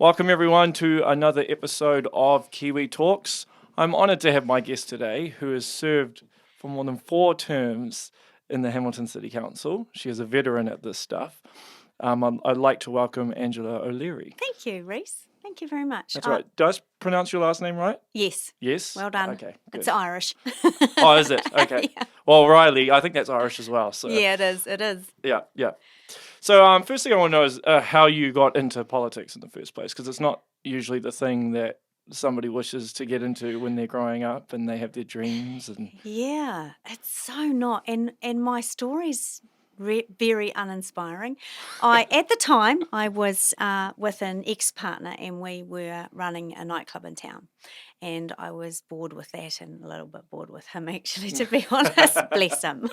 Welcome everyone to another episode of Kiwi Talks. I'm honoured to have my guest today who has served for more than 4 terms in the Hamilton City Council. She is a veteran at this stuff. I'd like to welcome Angela O'Leary. Thank you, Reece. Thank you very much. That's right. Did I pronounce your last name right? Yes. Yes? Well done. Okay, good. It's Irish. Oh, is it? Okay. Yeah. Well, Riley, I think that's Irish as well. So. Yeah, it is. It is. Yeah. So first thing I want to know is how you got into politics in the first place, because it's not usually the thing that somebody wishes to get into when they're growing up and they have their dreams. And Yeah, it's so not. And my story's very uninspiring. At the time, I was with an ex-partner and we were running a nightclub in town. And I was bored with that and a little bit bored with him, actually, to be honest. Bless him.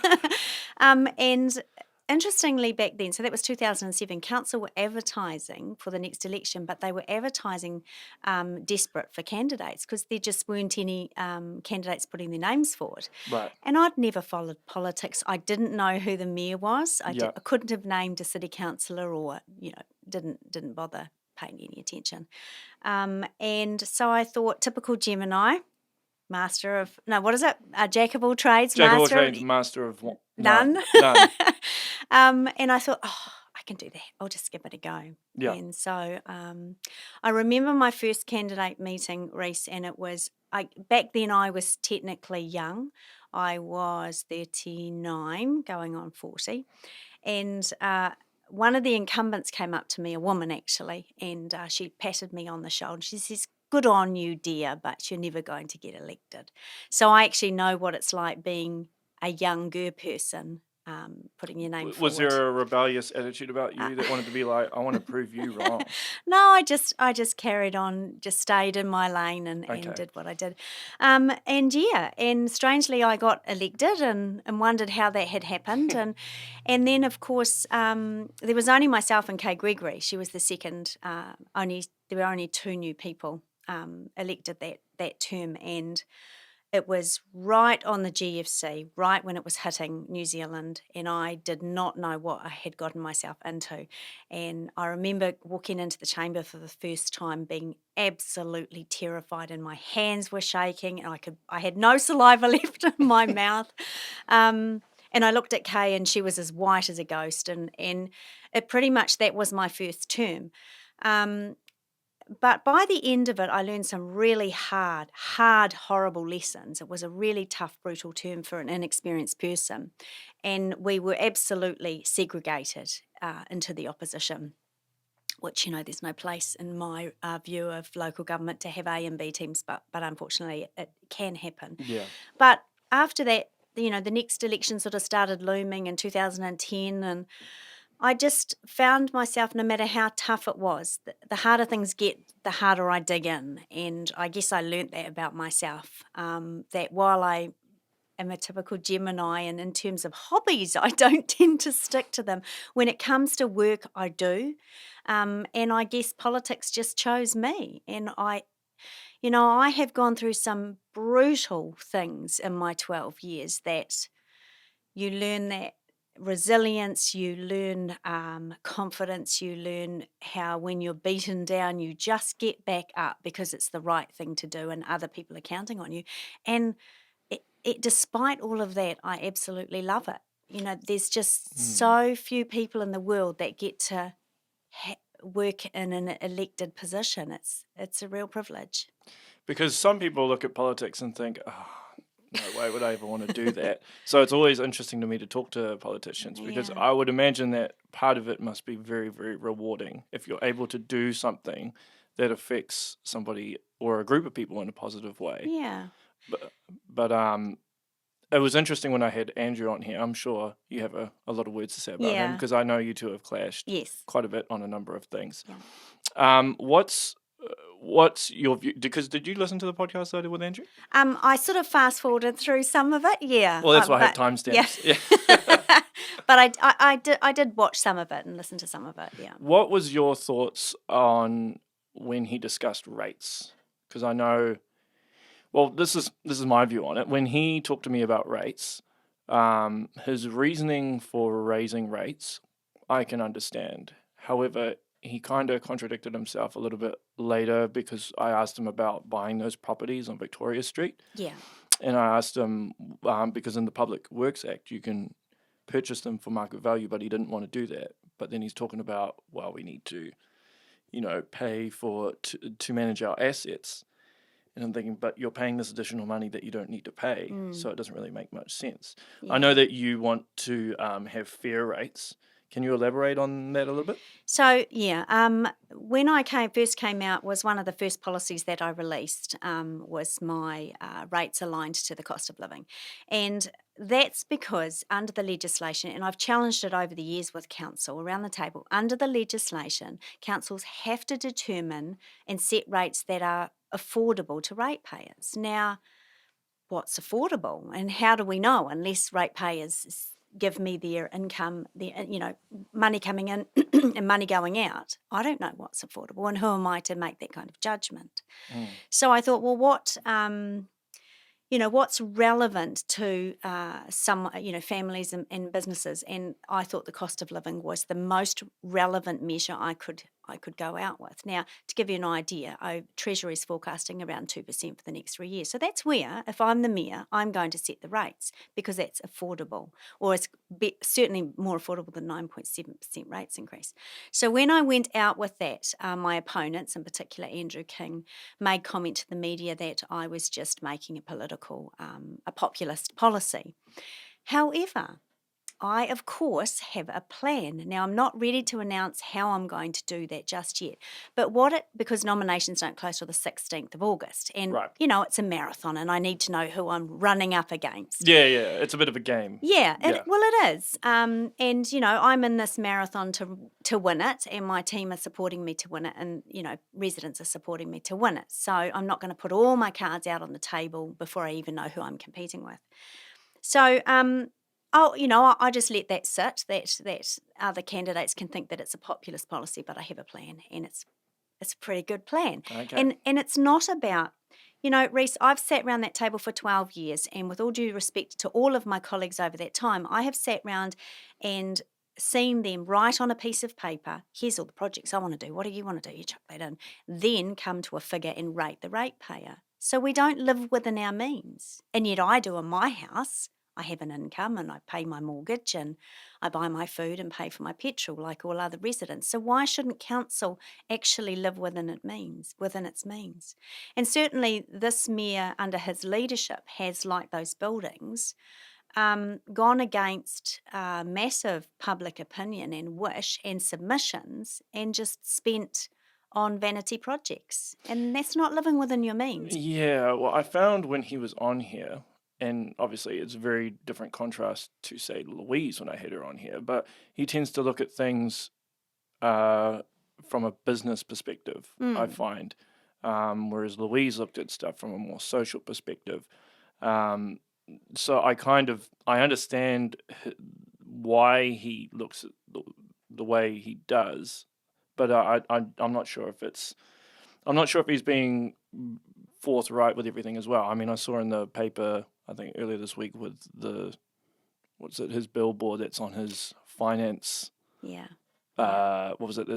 And interestingly, back then, so that was 2007, council were advertising for the next election, but they were advertising desperate for candidates because there just weren't any candidates putting their names forward. right. And I'd never followed politics. I didn't know who the mayor was. I couldn't have named a city councillor or, didn't bother paying any attention. And so I thought, typical Gemini, jack of all trades, Master of what? None. None. And I thought, I can do that. I'll just give it a go. Yeah. And so I remember my first candidate meeting, Reece, and it was, back then I was technically young. I was 39, going on 40. And one of the incumbents came up to me, a woman actually, and she patted me on the shoulder. She says, "Good on you, dear, but you're never going to get elected." So I actually know what it's like being a younger person, putting your name forward. Was there a rebellious attitude about you that wanted to be like, I want to prove you wrong? No, I just carried on, just stayed in my lane and did what I did. And strangely I got elected and wondered how that had happened. and then, of course, there was only myself and Kay Gregory. She was the second. There were only 2 new people elected that term, and it was right on the GFC, right when it was hitting New Zealand, and I did not know what I had gotten myself into. And I remember walking into the chamber for the first time being absolutely terrified, and my hands were shaking, and I had no saliva left in my mouth. And I looked at Kay, and she was as white as a ghost, and it pretty much, that was my first term. But by the end of it, I learned some really hard, horrible lessons. It was a really tough, brutal term for an inexperienced person. And we were absolutely segregated into the opposition, which, there's no place in my view of local government to have A and B teams, but unfortunately it can happen. Yeah. But after that, the next election sort of started looming in 2010, and I just found myself, no matter how tough it was, the harder things get, the harder I dig in. And I guess I learnt that about myself, that while I am a typical Gemini, and in terms of hobbies, I don't tend to stick to them. When it comes to work, I do. And I guess politics just chose me. And I have gone through some brutal things in my 12 years that you learn that resilience, you learn confidence, you learn how when you're beaten down, you just get back up because it's the right thing to do and other people are counting on you. And despite all of that, I absolutely love it. There's just so few people in the world that get to work in an elected position. It's a real privilege. Because some people look at politics and think, no way would I ever want to do that. So it's always interesting to me to talk to politicians, because I would imagine that part of it must be very, very rewarding if you're able to do something that affects somebody or a group of people in a positive way. Yeah. But it was interesting when I had Andrew on here. I'm sure you have a lot of words to say about him, because I know you two have clashed quite a bit on a number of things. Yeah. What's your view? Because did you listen to the podcast I did with Andrew? I sort of fast forwarded through some of it, yeah. Well, that's why I have timestamps. Yeah. But I did watch some of it and listen to some of it, yeah. What was your thoughts on when he discussed rates? Because I know, well, this is my view on it. When he talked to me about rates, his reasoning for raising rates, I can understand. However, he kind of contradicted himself a little bit later because I asked him about buying those properties on Victoria Street. Yeah. And I asked him, because in the Public Works Act, you can purchase them for market value, but he didn't want to do that. But then he's talking about, well, we need to, pay to manage our assets. And I'm thinking, but you're paying this additional money that you don't need to pay, so it doesn't really make much sense. Yeah. I know that you want to have fair rates. Can you elaborate on that a little bit? So, yeah, when I first came out, was one of the first policies that I released was my rates aligned to the cost of living. And that's because under the legislation, and I've challenged it over the years with council around the table, under the legislation, councils have to determine and set rates that are affordable to ratepayers. Now, what's affordable and how do we know unless ratepayers give me their income, money coming in and money going out? I don't know what's affordable, and who am I to make that kind of judgment? So I thought, well, what's relevant to some, families and businesses? And I thought the cost of living was the most relevant measure I could go out with. Now, to give you an idea, Treasury is forecasting around 2% for the next 3 years. So that's where, if I'm the mayor, I'm going to set the rates because that's affordable, or it's certainly more affordable than 9.7% rates increase. So when I went out with that, my opponents, in particular Andrew King, made comment to the media that I was just making a populist policy. However, I, of course, have a plan. Now, I'm not ready to announce how I'm going to do that just yet. But because nominations don't close till the 16th of August. And, Right. it's a marathon and I need to know who I'm running up against. Yeah, it's a bit of a game. Yeah. It is. And, I'm in this marathon to win it, and my team are supporting me to win it, and, residents are supporting me to win it. So I'm not going to put all my cards out on the table before I even know who I'm competing with. So, I just let that sit, that other candidates can think that it's a populist policy, but I have a plan, and it's a pretty good plan. Okay. And it's not about, Reece, I've sat around that table for 12 years, and with all due respect to all of my colleagues over that time, I have sat around and seen them write on a piece of paper, here's all the projects I want to do, what do you want to do, you chuck that in, then come to a figure and rate the ratepayer. So we don't live within our means, and yet I do in my house. I have an income and I pay my mortgage and I buy my food and pay for my petrol like all other residents. So why shouldn't council actually live within its means? And certainly this mayor under his leadership has, like those buildings, gone against massive public opinion and wish and submissions and just spent on vanity projects. And that's not living within your means. Yeah, well, I found when he was on here, and obviously it's a very different contrast to, say, Louise when I had her on here, but he tends to look at things from a business perspective, I find, whereas Louise looked at stuff from a more social perspective. So I understand why he looks at the way he does, but I'm not sure if he's being forthright with everything as well. I mean, I saw in the paper, I think earlier this week, with his billboard that's on his finance. Yeah. What was it?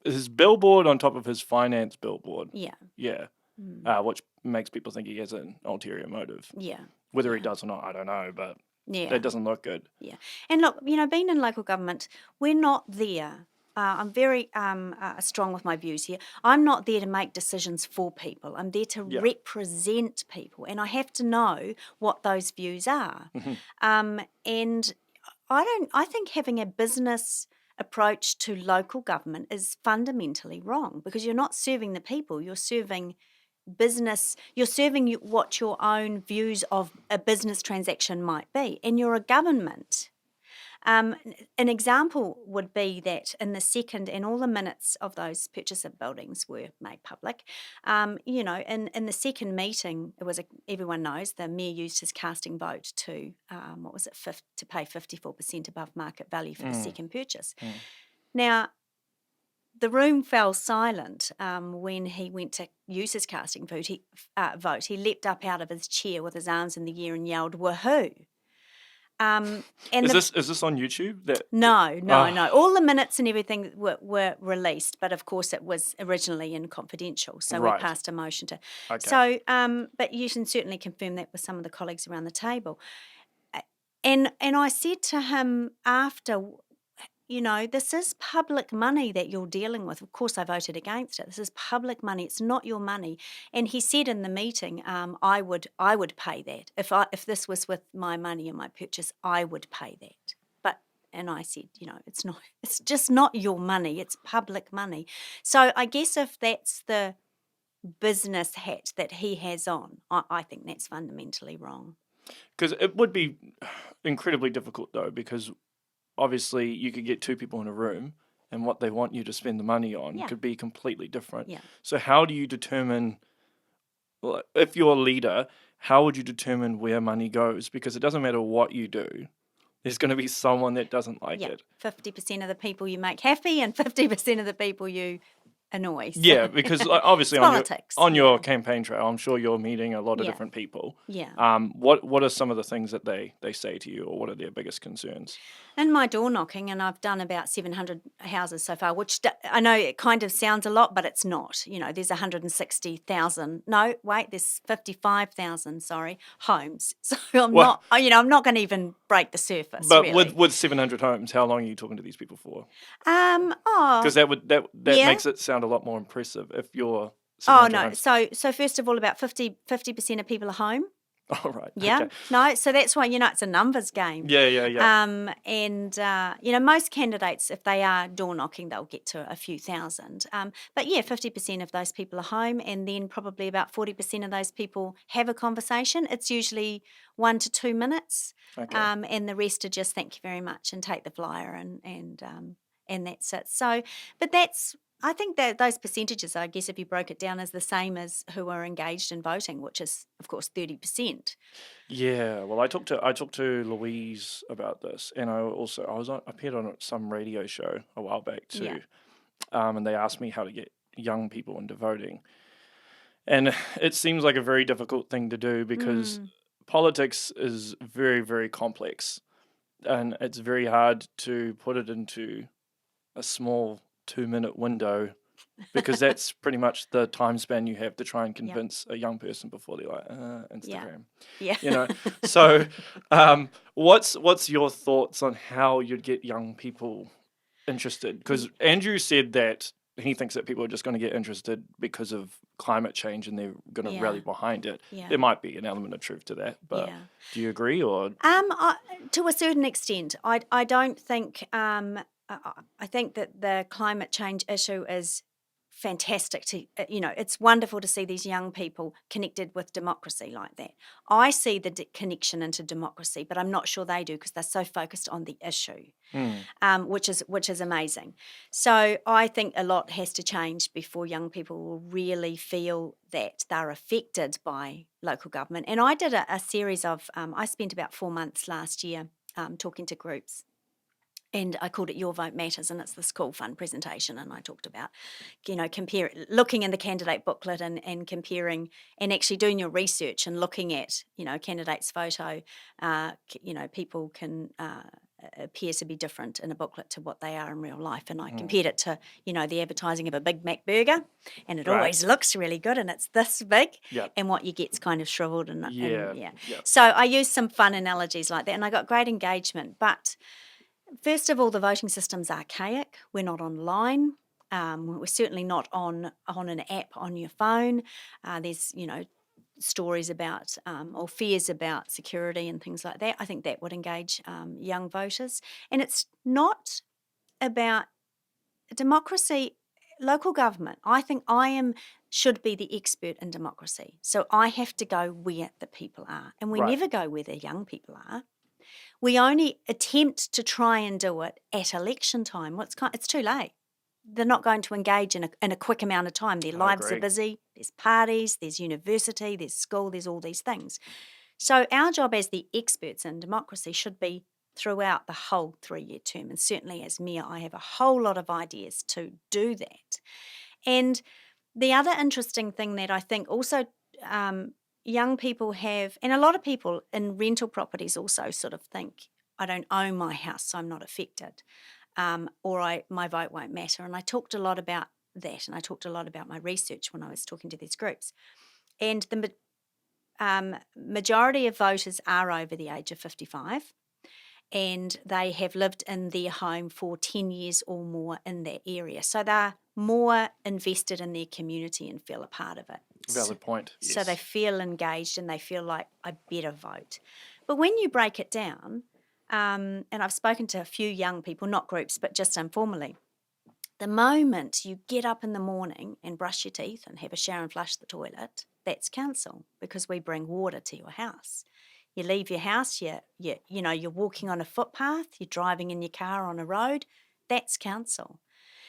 His billboard on top of his finance billboard. Yeah. Yeah. Which makes people think he has an ulterior motive. Yeah. Whether he does or not, I don't know, but that doesn't look good. Yeah. And look, being in local government, we're not there. I'm very strong with my views here. I'm not there to make decisions for people. I'm there to represent people, and I have to know what those views are. And I think having a business approach to local government is fundamentally wrong, because you're not serving the people, you're serving business, you're serving what your own views of a business transaction might be, and you're a government. An example would be that in the second, and all the minutes of those purchase of buildings were made public, in the second meeting, everyone knows the mayor used his casting vote to, to pay 54% above market value for the second purchase. Now, the room fell silent when he went to use his casting vote. He leapt up out of his chair with his arms in the air and yelled, "Woohoo!" And Is this on YouTube? No. All the minutes and everything were released, but of course it was originally in confidential, so we Right. passed a motion to. Okay. So, but you can certainly confirm that with some of the colleagues around the table. And I said to him after, this is public money that you're dealing with. Of course, I voted against it. This is public money. It's not your money. And he said in the meeting, I would pay that. If this was with my money and my purchase, I would pay that. And I said, it's just not your money. It's public money. So I guess if that's the business hat that he has on, I think that's fundamentally wrong. Because it would be incredibly difficult, though, because obviously you could get two people in a room and what they want you to spend the money on could be completely different. Yeah. So how do you determine, if you're a leader, how would you determine where money goes? Because it doesn't matter what you do. There's going to be someone that doesn't like it. 50% of the people you make happy and 50% of the people you annoy. So. Yeah, because obviously on your campaign trail, I'm sure you're meeting a lot of different people. Yeah. What are some of the things that they say to you, or what are their biggest concerns? In my door knocking, and I've done about 700 houses so far, which I know it kind of sounds a lot, but it's not. There's 160,000. No, wait, there's 55,000. Homes. So I'm not going to even break the surface. But really. with 700 homes, how long are you talking to these people for? Because that makes it sound a lot more impressive if you're. Oh no! Homes. So first of all, about 50% of people are home. Oh, right. Yeah. Okay. No, so that's why, it's a numbers game. Yeah. And most candidates, if they are door knocking, they'll get to a few thousand. But 50% of those people are home, and then probably about 40% of those people have a conversation. It's usually 1 to 2 minutes. Okay. And the rest are just thank you very much and take the flyer and that's it. So, but I think that those percentages, I guess, if you broke it down, is the same as who are engaged in voting, which is, of course, 30%. Yeah, well, I talked to Louise about this, and I appeared on some radio show a while back too, and they asked me how to get young people into voting, and it seems like a very difficult thing to do because politics is very, very complex, and it's very hard to put it into a small 2-minute window because that's pretty much the time span you have to try and convince a young person before they're like Instagram. Yeah. So what's your thoughts on how you'd get young people interested? Because Andrew said that he thinks that people are just going to get interested because of climate change and they're going to rally behind it. There might be an element of truth to that, but do you agree? Or to a certain extent, I don't think. I think that the climate change issue is fantastic it's wonderful to see these young people connected with democracy like that. I see the connection into democracy, but I'm not sure they do because they're so focused on the issue, which is amazing. So I think a lot has to change before young people will really feel that they're affected by local government. And I did a series of, I spent about 4 months last year talking to groups. And I called it Your Vote Matters, and it's this cool, fun presentation. And I talked about, looking in the candidate booklet and comparing and actually doing your research and looking at, candidate's photo. People can appear to be different in a booklet to what they are in real life. And I compared it to, the advertising of a Big Mac burger, and it always looks really good, and it's this big, and what you get's kind of shriveled. So I used some fun analogies like that, and I got great engagement. But first of all, the voting system's archaic. We're not online. We're certainly not on an app on your phone. There's, stories about or fears about security and things like that. I think that would engage young voters. And it's not about democracy, local government. I think should be the expert in democracy. So I have to go where the people are. And we never go where the young people are. We only attempt to try and do it at election time. It's too late. They're not going to engage in a quick amount of time. Their lives are busy. There's parties, there's university, there's school, there's all these things. So our job as the experts in democracy should be throughout the whole 3-year term. And certainly as Mayor, I have a whole lot of ideas to do that. And the other interesting thing that I think also young people have, and a lot of people in rental properties also sort of think, I don't own my house, so I'm not affected, or my vote won't matter. And I talked a lot about that, and I talked a lot about my research when I was talking to these groups. And the majority of voters are over the age of 55, and they have lived in their home for 10 years or more in that area. So they're more invested in their community and feel a part of it. Valid point. Yes. So they feel engaged and they feel like, I better vote. But when you break it down, and I've spoken to a few young people, not groups, but just informally, the moment you get up in the morning and brush your teeth and have a shower and flush the toilet, that's council, because we bring water to your house. You leave your house, you're walking on a footpath, you're driving in your car on a road, that's council.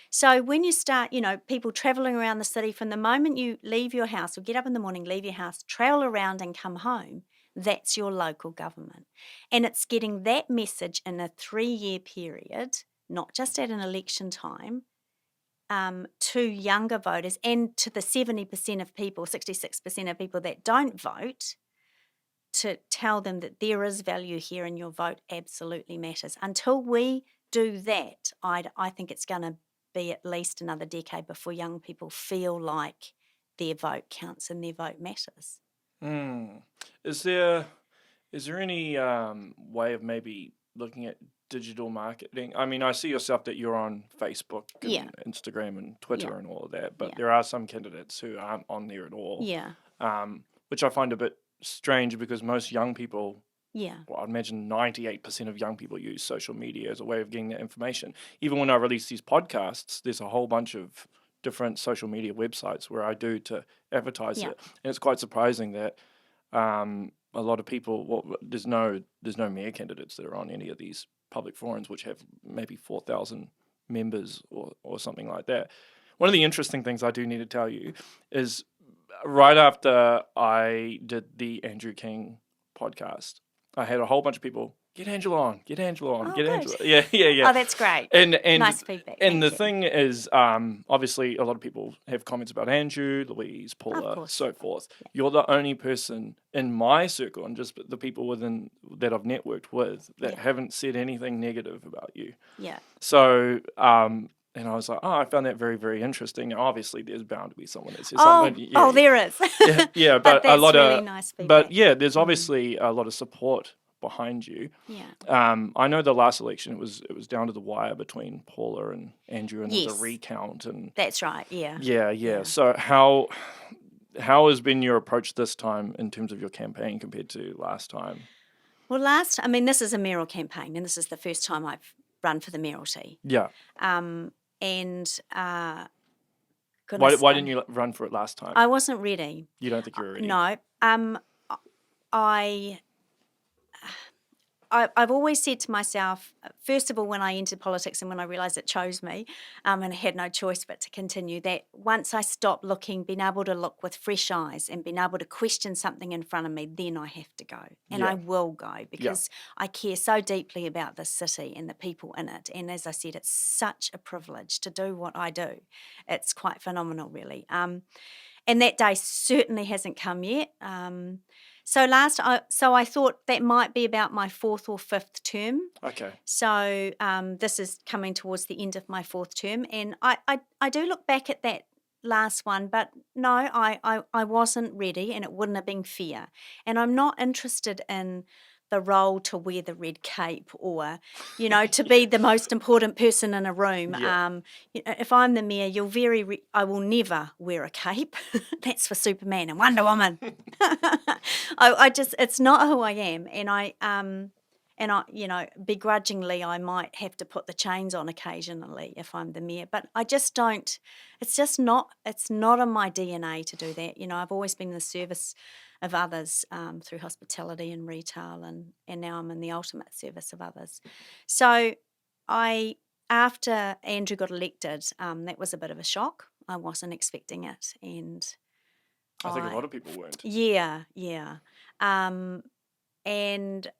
So when you start, people travelling around the city, from the moment you leave your house or get up in the morning, leave your house, travel around and come home, that's your local government. And it's getting that message in a 3-year period, not just at an election time, to younger voters and to the 70% of people, 66% of people that don't vote, to tell them that there is value here and your vote absolutely matters. Until we do that, I think it's going to be at least another decade before young people feel like their vote counts and their vote matters. Is there any way of maybe looking at digital marketing? I mean, I see yourself that you're on Facebook and Instagram and Twitter and all of that, but there are some candidates who aren't on there at all. Yeah. Which I find a bit strange, because most young people, Yeah. well, I'd imagine 98% of young people use social media as a way of getting that information. Even when I release these podcasts, there's a whole bunch of different social media websites where I do to advertise it. And it's quite surprising that a lot of people, there's no mayor candidates that are on any of these public forums, which have maybe 4,000 members or something like that. One of the interesting things I do need to tell you is, right after I did the Andrew King podcast, I had a whole bunch of people, get Angela on, get Angela on, get Angela. Yeah. Oh, that's great. And nice feedback. And the thing is, obviously, a lot of people have comments about Andrew, Louise, Paula, so forth. Yeah. You're the only person in my circle, and just the people within that I've networked with, that haven't said anything negative about you. Yeah. So, and I was like, I found that very, very interesting. Now, obviously, there's bound to be someone that says something. Yeah, there is. But that's a lot really of nice feedback. But yeah, there's obviously a lot of support behind you. Yeah. I know the last election, it was down to the wire between Paula and Andrew, and there was a recount. And that's right. Yeah. Yeah. So how has been your approach this time in terms of your campaign compared to last time? Well, this is a mayoral campaign, and this is the first time I've run for the mayoralty. Yeah. And why didn't you run for it last time? I wasn't ready. You don't think you were ready? No. I've always said to myself, first of all, when I entered politics and when I realised it chose me, and I had no choice but to continue, that once I stopped looking, being able to look with fresh eyes and being able to question something in front of me, then I have to go. And I will go, because I care so deeply about this city and the people in it. And as I said, it's such a privilege to do what I do. It's quite phenomenal, really. And that day certainly hasn't come yet. So I thought that might be about my 4th or 5th term. Okay. So this is coming towards the end of my 4th term, and I do look back at that last one, but no, I wasn't ready, and it wouldn't have been fair. And I'm not interested in the role to wear the red cape, or, to be the most important person in a room. Yeah. If I'm the mayor, I will never wear a cape. That's for Superman and Wonder Woman. It's not who I am. And I begrudgingly, I might have to put the chains on occasionally if I'm the mayor, but I just don't, it's not in my DNA to do that. I've always been in the service of others through hospitality and retail, and now I'm in the ultimate service of others. So after Andrew got elected, that was a bit of a shock. I wasn't expecting it, and I think a lot of people weren't. Yeah. And and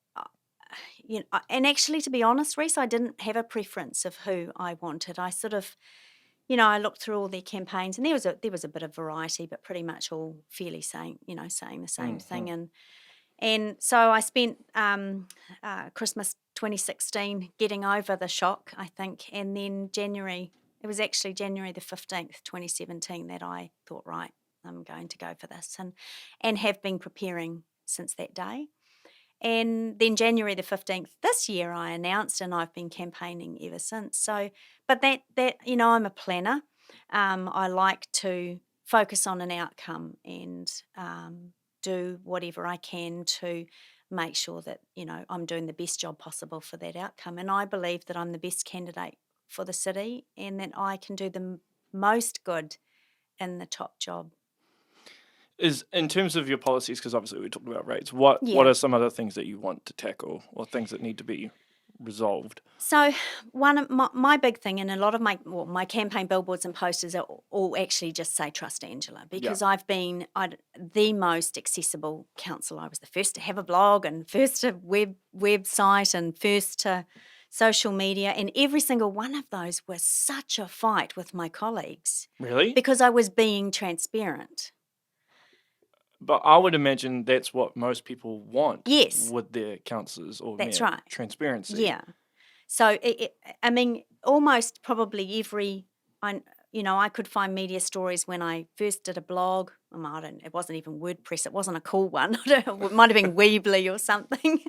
actually, to be honest, Reece, I didn't have a preference of who I wanted. I sort of, I looked through all their campaigns, and there was a bit of variety, but pretty much all fairly saying the same thing. And so I spent Christmas 2016 getting over the shock, I think, and then it was actually January the 15th, 2017, that I thought, right, I'm going to go for this, and have been preparing since that day. And then January the 15th this year, I announced, and I've been campaigning ever since. So, but that I'm a planner. I like to focus on an outcome and do whatever I can to make sure that, I'm doing the best job possible for that outcome. And I believe that I'm the best candidate for the city and that I can do the most good in the top job. Is in terms of your policies, because obviously we talked about rates, what are some other things that you want to tackle or things that need to be resolved? So one of my big thing, and a lot of my campaign billboards and posters are all actually just say Trust Angela, because I've been the most accessible councillor. I was the first to have a blog and first to website and first to social media, and every single one of those was such a fight with my colleagues. Really? Because I was being transparent. But I would imagine that's what most people want with their councillors or that's right. Transparency. Yeah. So, almost probably I could find media stories when I first did a blog. It wasn't even WordPress. It wasn't a cool one. It might have been Weebly or something.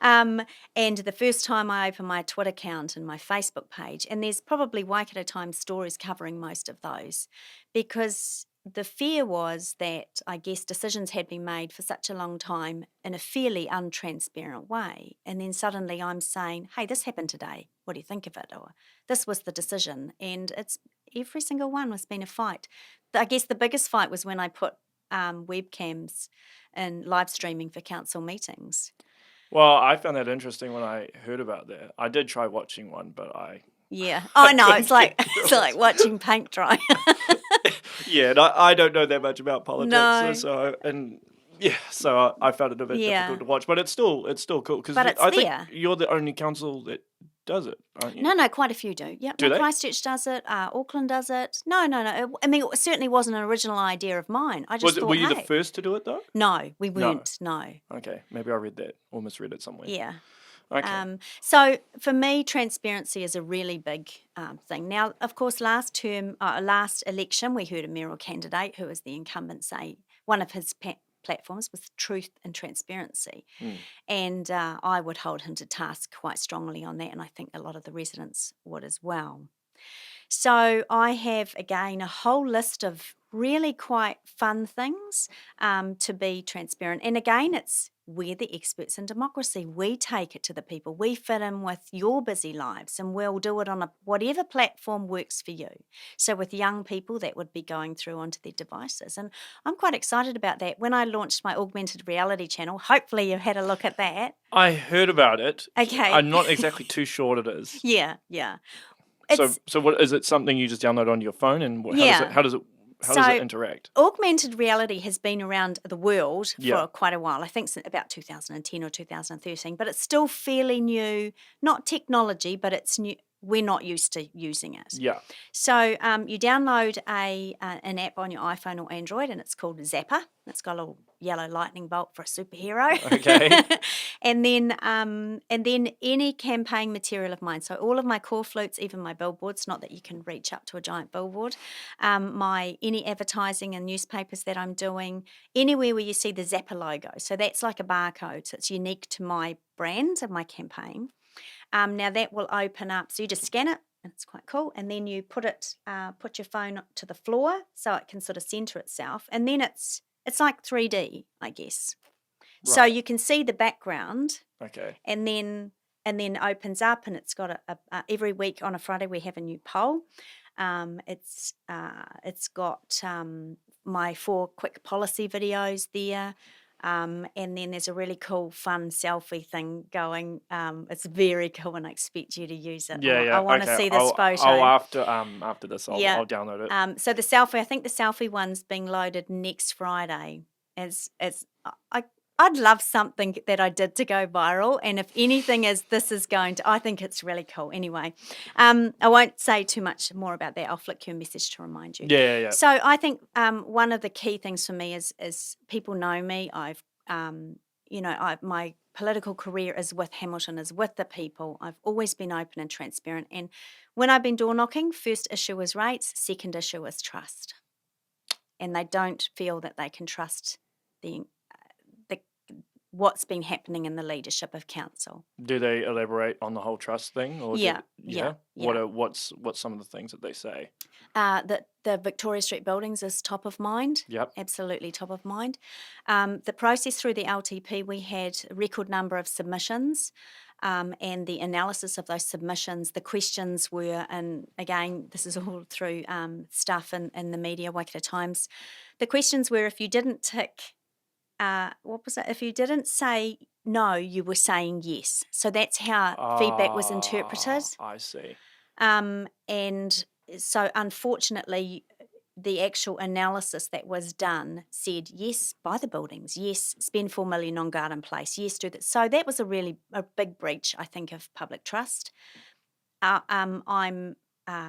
And the first time I opened my Twitter account and my Facebook page, and there's probably Waikato Times stories covering most of those, because the fear was that, I guess, decisions had been made for such a long time in a fairly untransparent way. And then suddenly I'm saying, hey, this happened today. What do you think of it? Or this was the decision. And every single one has been a fight. I guess the biggest fight was when I put webcams and live streaming for council meetings. Well, I found that interesting when I heard about that. I did try watching one, but Yeah. Oh, no, it's like watching paint dry. Yeah, and I don't know that much about politics, No. so I found it a bit difficult to watch. But it's still cool, because I think you're the only council that does it, aren't you? No, quite a few do. Yep. Do they? Christchurch does it. Auckland does it. No. It certainly wasn't an original idea of mine. I just thought, were you the first to do it though? No, we weren't. No. Okay, maybe I read that or misread it somewhere. Yeah. Okay. So for me, transparency is a really big thing. Now, of course, last election, we heard a mayoral candidate who was the incumbent say one of his platforms was truth and transparency. And I would hold him to task quite strongly on that, and I think a lot of the residents would as well. So I have, again, a whole list of really quite fun things to be transparent. And again, we're the experts in democracy. We take it to the people. We fit in with your busy lives, and we'll do it on whatever platform works for you. So with young people, that would be going through onto their devices. And I'm quite excited about that. When I launched my augmented reality channel, hopefully you've had a look at that. I heard about it. Okay. I'm not exactly too sure what it is. Yeah. So what is it? Something you just download onto your phone, and how does it interact? Augmented reality has been around the world for quite a while. I think since about 2010 or 2013, but it's still fairly new. Not technology, but it's new. We're not used to using it. Yeah. So you download an app on your iPhone or Android, and it's called Zapper. It's got a little yellow lightning bolt for a superhero. Okay. and then any campaign material of mine. So all of my core flutes, even my billboards. Not that you can reach up to a giant billboard. Any advertising and newspapers that I'm doing, anywhere where you see the Zapper logo. So that's like a barcode. So it's unique to my brand and my campaign. Now that will open up, so you just scan it, and it's quite cool, and then you put your phone to the floor so it can sort of center itself, and then it's like 3D, I guess. Right. So you can see the background. Okay. And then opens up, and it's got every week on a Friday we have a new poll. It's got my 4 quick policy videos there. And then there's a really cool, fun selfie thing going. It's very cool, and I expect you to use it. Yeah. I want to see this photo. After this, I'll download it. So the selfie, I think the selfie one's being loaded next Friday. I I'd love something that I did to go viral, and if anything this is going to, I think it's really cool. Anyway, I won't say too much more about that. I'll flick you a message to remind you. Yeah. So I think one of the key things for me is people know me. I've my political career is with Hamilton, is with the people. I've always been open and transparent. And when I've been door knocking, first issue is rates, second issue is trust. And they don't feel that they can trust the what's been happening in the leadership of council. Do they elaborate on the whole trust thing? Or Yeah. What's some of the things that they say? That the Victoria Street buildings is top of mind. Yep. Absolutely top of mind. The process through the LTP, we had a record number of submissions, and the analysis of those submissions, the questions were, and again, this is all through stuff in the media, Waikato Times. The questions were, if you didn't tick, what was it? If you didn't say no, you were saying yes. So that's how feedback was interpreted. I see. And so unfortunately, the actual analysis that was done said, yes, buy the buildings, yes, spend $4 million on Garden Place, yes, do that. So that was a big breach, I think, of public trust. I'm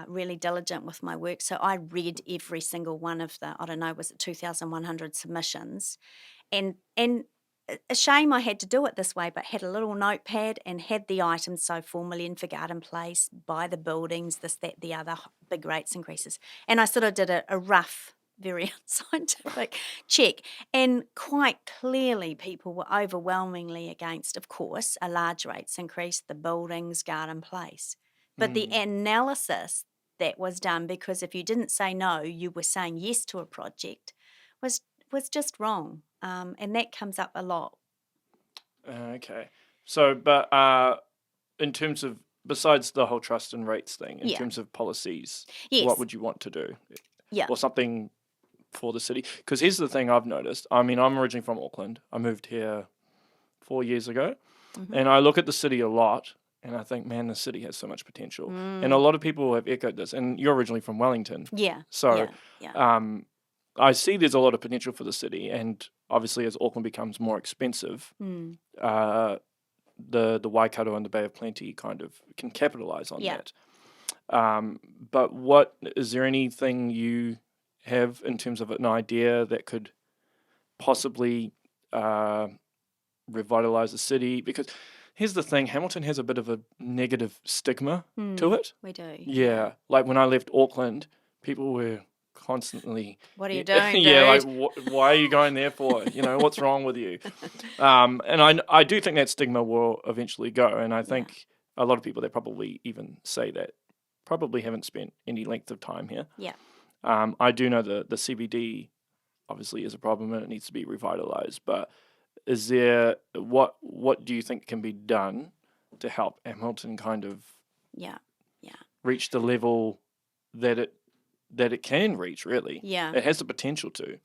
really diligent with my work, so I read every single one of the, I don't know, was it 2,100 submissions? And a shame I had to do it this way, but had a little notepad and had the items, so $4 million for Garden Place, buy the buildings, this, that, the other, big rates increases. And I sort of did a rough, very unscientific check. And quite clearly people were overwhelmingly against, of course, a large rates increase, the buildings, Garden Place. But the analysis that was done, because if you didn't say no, you were saying yes to a project, was just wrong. And that comes up a lot. Okay. So, but in terms of, besides the whole trust and rates thing, in terms of policies, what would you want to do? Yeah. Or something for the city? Because here's the thing I've noticed. I mean, I'm originally from Auckland. I moved here 4 years ago. And I look at the city a lot. And I think, man, the city has so much potential. And a lot of people have echoed this. And you're originally from Wellington. Yeah. So I see there's a lot of potential for the city. And obviously, as Auckland becomes more expensive, the Waikato and the Bay of Plenty kind of can capitalise on that. But is there anything you have in terms of an idea that could possibly revitalise the city? Because here's the thing, Hamilton has a bit of a negative stigma to it. We do. Yeah. Like when I left Auckland, people were constantly... What are you doing, dude? Yeah, like, why are you going there for? What's wrong with you? And I do think that stigma will eventually go. And I think a lot of people that probably even say that probably haven't spent any length of time here. Yeah. I do know the CBD obviously is a problem and it needs to be revitalised, but is there, what do you think can be done to help Hamilton kind of reach the level that it can reach, really? Yeah. It has the potential to.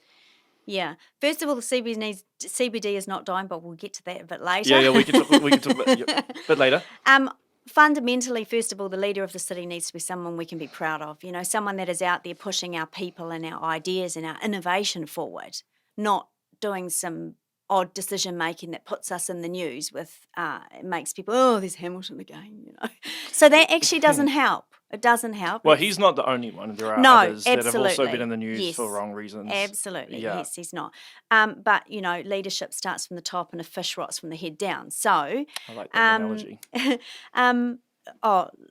Yeah. First of all, the CBD is not dying, but we'll get to that a bit later. Yeah, we can talk about it a bit later. Fundamentally, first of all, the leader of the city needs to be someone we can be proud of, someone that is out there pushing our people and our ideas and our innovation forward, not doing some odd decision making that puts us in the news with it makes people, oh, there's Hamilton again, So that actually doesn't help. It doesn't help. Well, he's not the only one. There are others that have also been in the news for wrong reasons. Absolutely. Yeah. Yes, he's not. But, leadership starts from the top and a fish rots from the head down. So I like that analogy.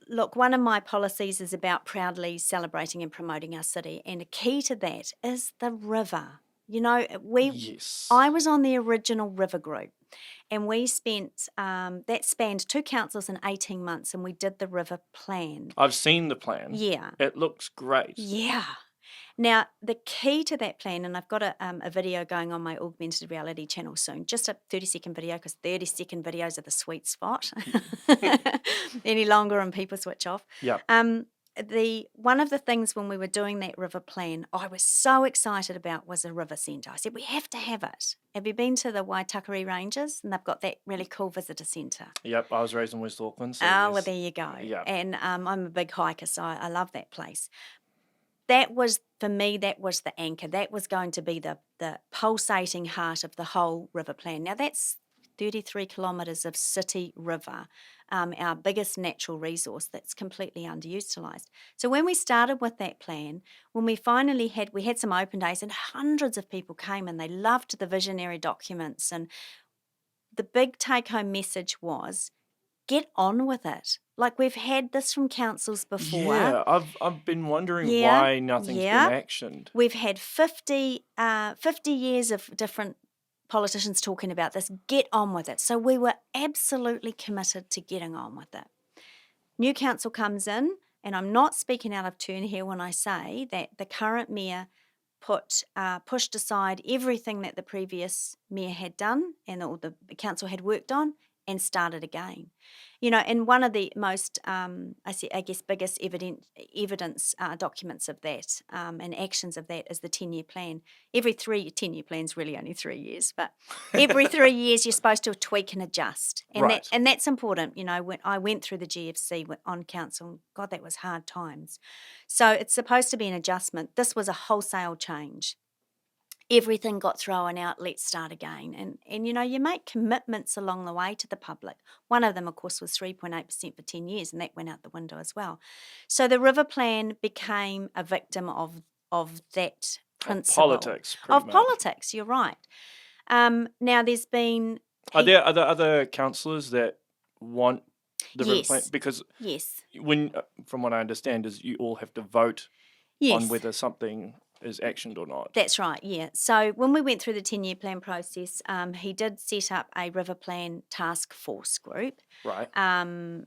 Look, one of my policies is about proudly celebrating and promoting our city. And a key to that is the river. I was on the original river group and we spent, that spanned 2 councils in 18 months and we did the river plan. I've seen the plan. Yeah. It looks great. Yeah. Now, the key to that plan, and I've got a video going on my Augmented reality channel soon, just a 30-second video because 30-second videos are the sweet spot. Any longer and people switch off. Yeah. One of the things when we were doing that river plan, I was so excited about was a river centre. I said, we have to have it. Have you been to the Waitakere Ranges? And they've got that really cool visitor centre. Yep, I was raised in West Auckland. So well, there you go. Yep. And I'm a big hiker, so I love that place. that was, for me, that was the anchor. That was going to be the pulsating heart of the whole river plan. Now, that's 33 kilometres of city river, our biggest natural resource that's completely underutilised. So when we started with that plan, when we finally we had some open days and hundreds of people came and they loved the visionary documents, and the big take-home message was, get on with it. Like, we've had this from councils before. Yeah, I've been wondering Yeah, why nothing's been yeah. actioned. We've had 50 years of different politicians talking about this. Get on with it. So we were absolutely committed to getting on with it. New council comes in, and I'm not speaking out of turn here when I say that the current mayor pushed aside everything that the previous mayor had done and all the council had worked on, and started again. And one of the most, I guess, biggest evidence documents of that and actions of that is the 10-year plan. 10-year plan's really only 3 years, but every 3 years you're supposed to tweak and adjust. And Right. that's important. When I went through the GFC on council, God, that was hard times. So it's supposed to be an adjustment. This was a wholesale change. Everything got thrown out, let's start again. And you make commitments along the way to the public. One of them, of course, was 3.8% for 10 years, and that went out the window as well. So the river plan became a victim of that principle. Politics, pretty Of much. politics, you're right. Now there's been... Are there other councillors that want the river plan? Yes. Because Yes. from what I understand, is you all have to vote Yes. on whether something is actioned or not. That's right, yeah. So when we went through the 10-year plan process, he did set up a river plan task force group. Right. And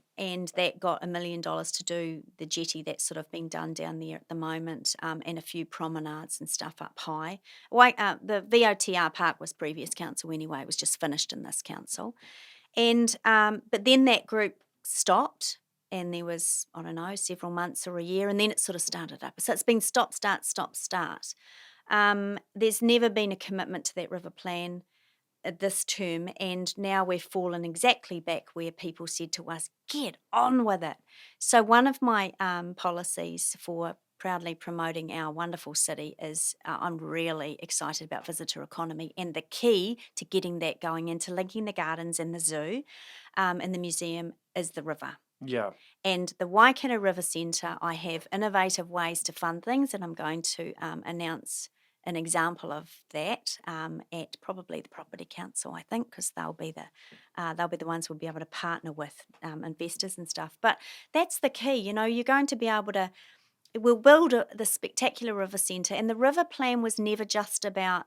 that got $1 million to do the jetty that's sort of being done down there at the moment, and a few promenades and stuff up high. The VOTR park was previous council anyway. It was just finished in this council. And but then that group stopped, and there was, I don't know, several months or a year, and then it sort of started up. So it's been stop, start, stop, start. There's never been a commitment to that river plan this term, and now we've fallen exactly back where people said to us, get on with it. So one of my policies for proudly promoting our wonderful city is I'm really excited about visitor economy, and the key to getting that going into linking the gardens and the zoo and the museum is the river. Yeah. And the Waikato River Centre, I have innovative ways to fund things, and I'm going to announce an example of that at probably the Property Council, I think, because they'll be the ones we'll be able to partner with investors and stuff. But that's the key, you're going to be able to. We'll build the spectacular river centre, and the river plan was never just about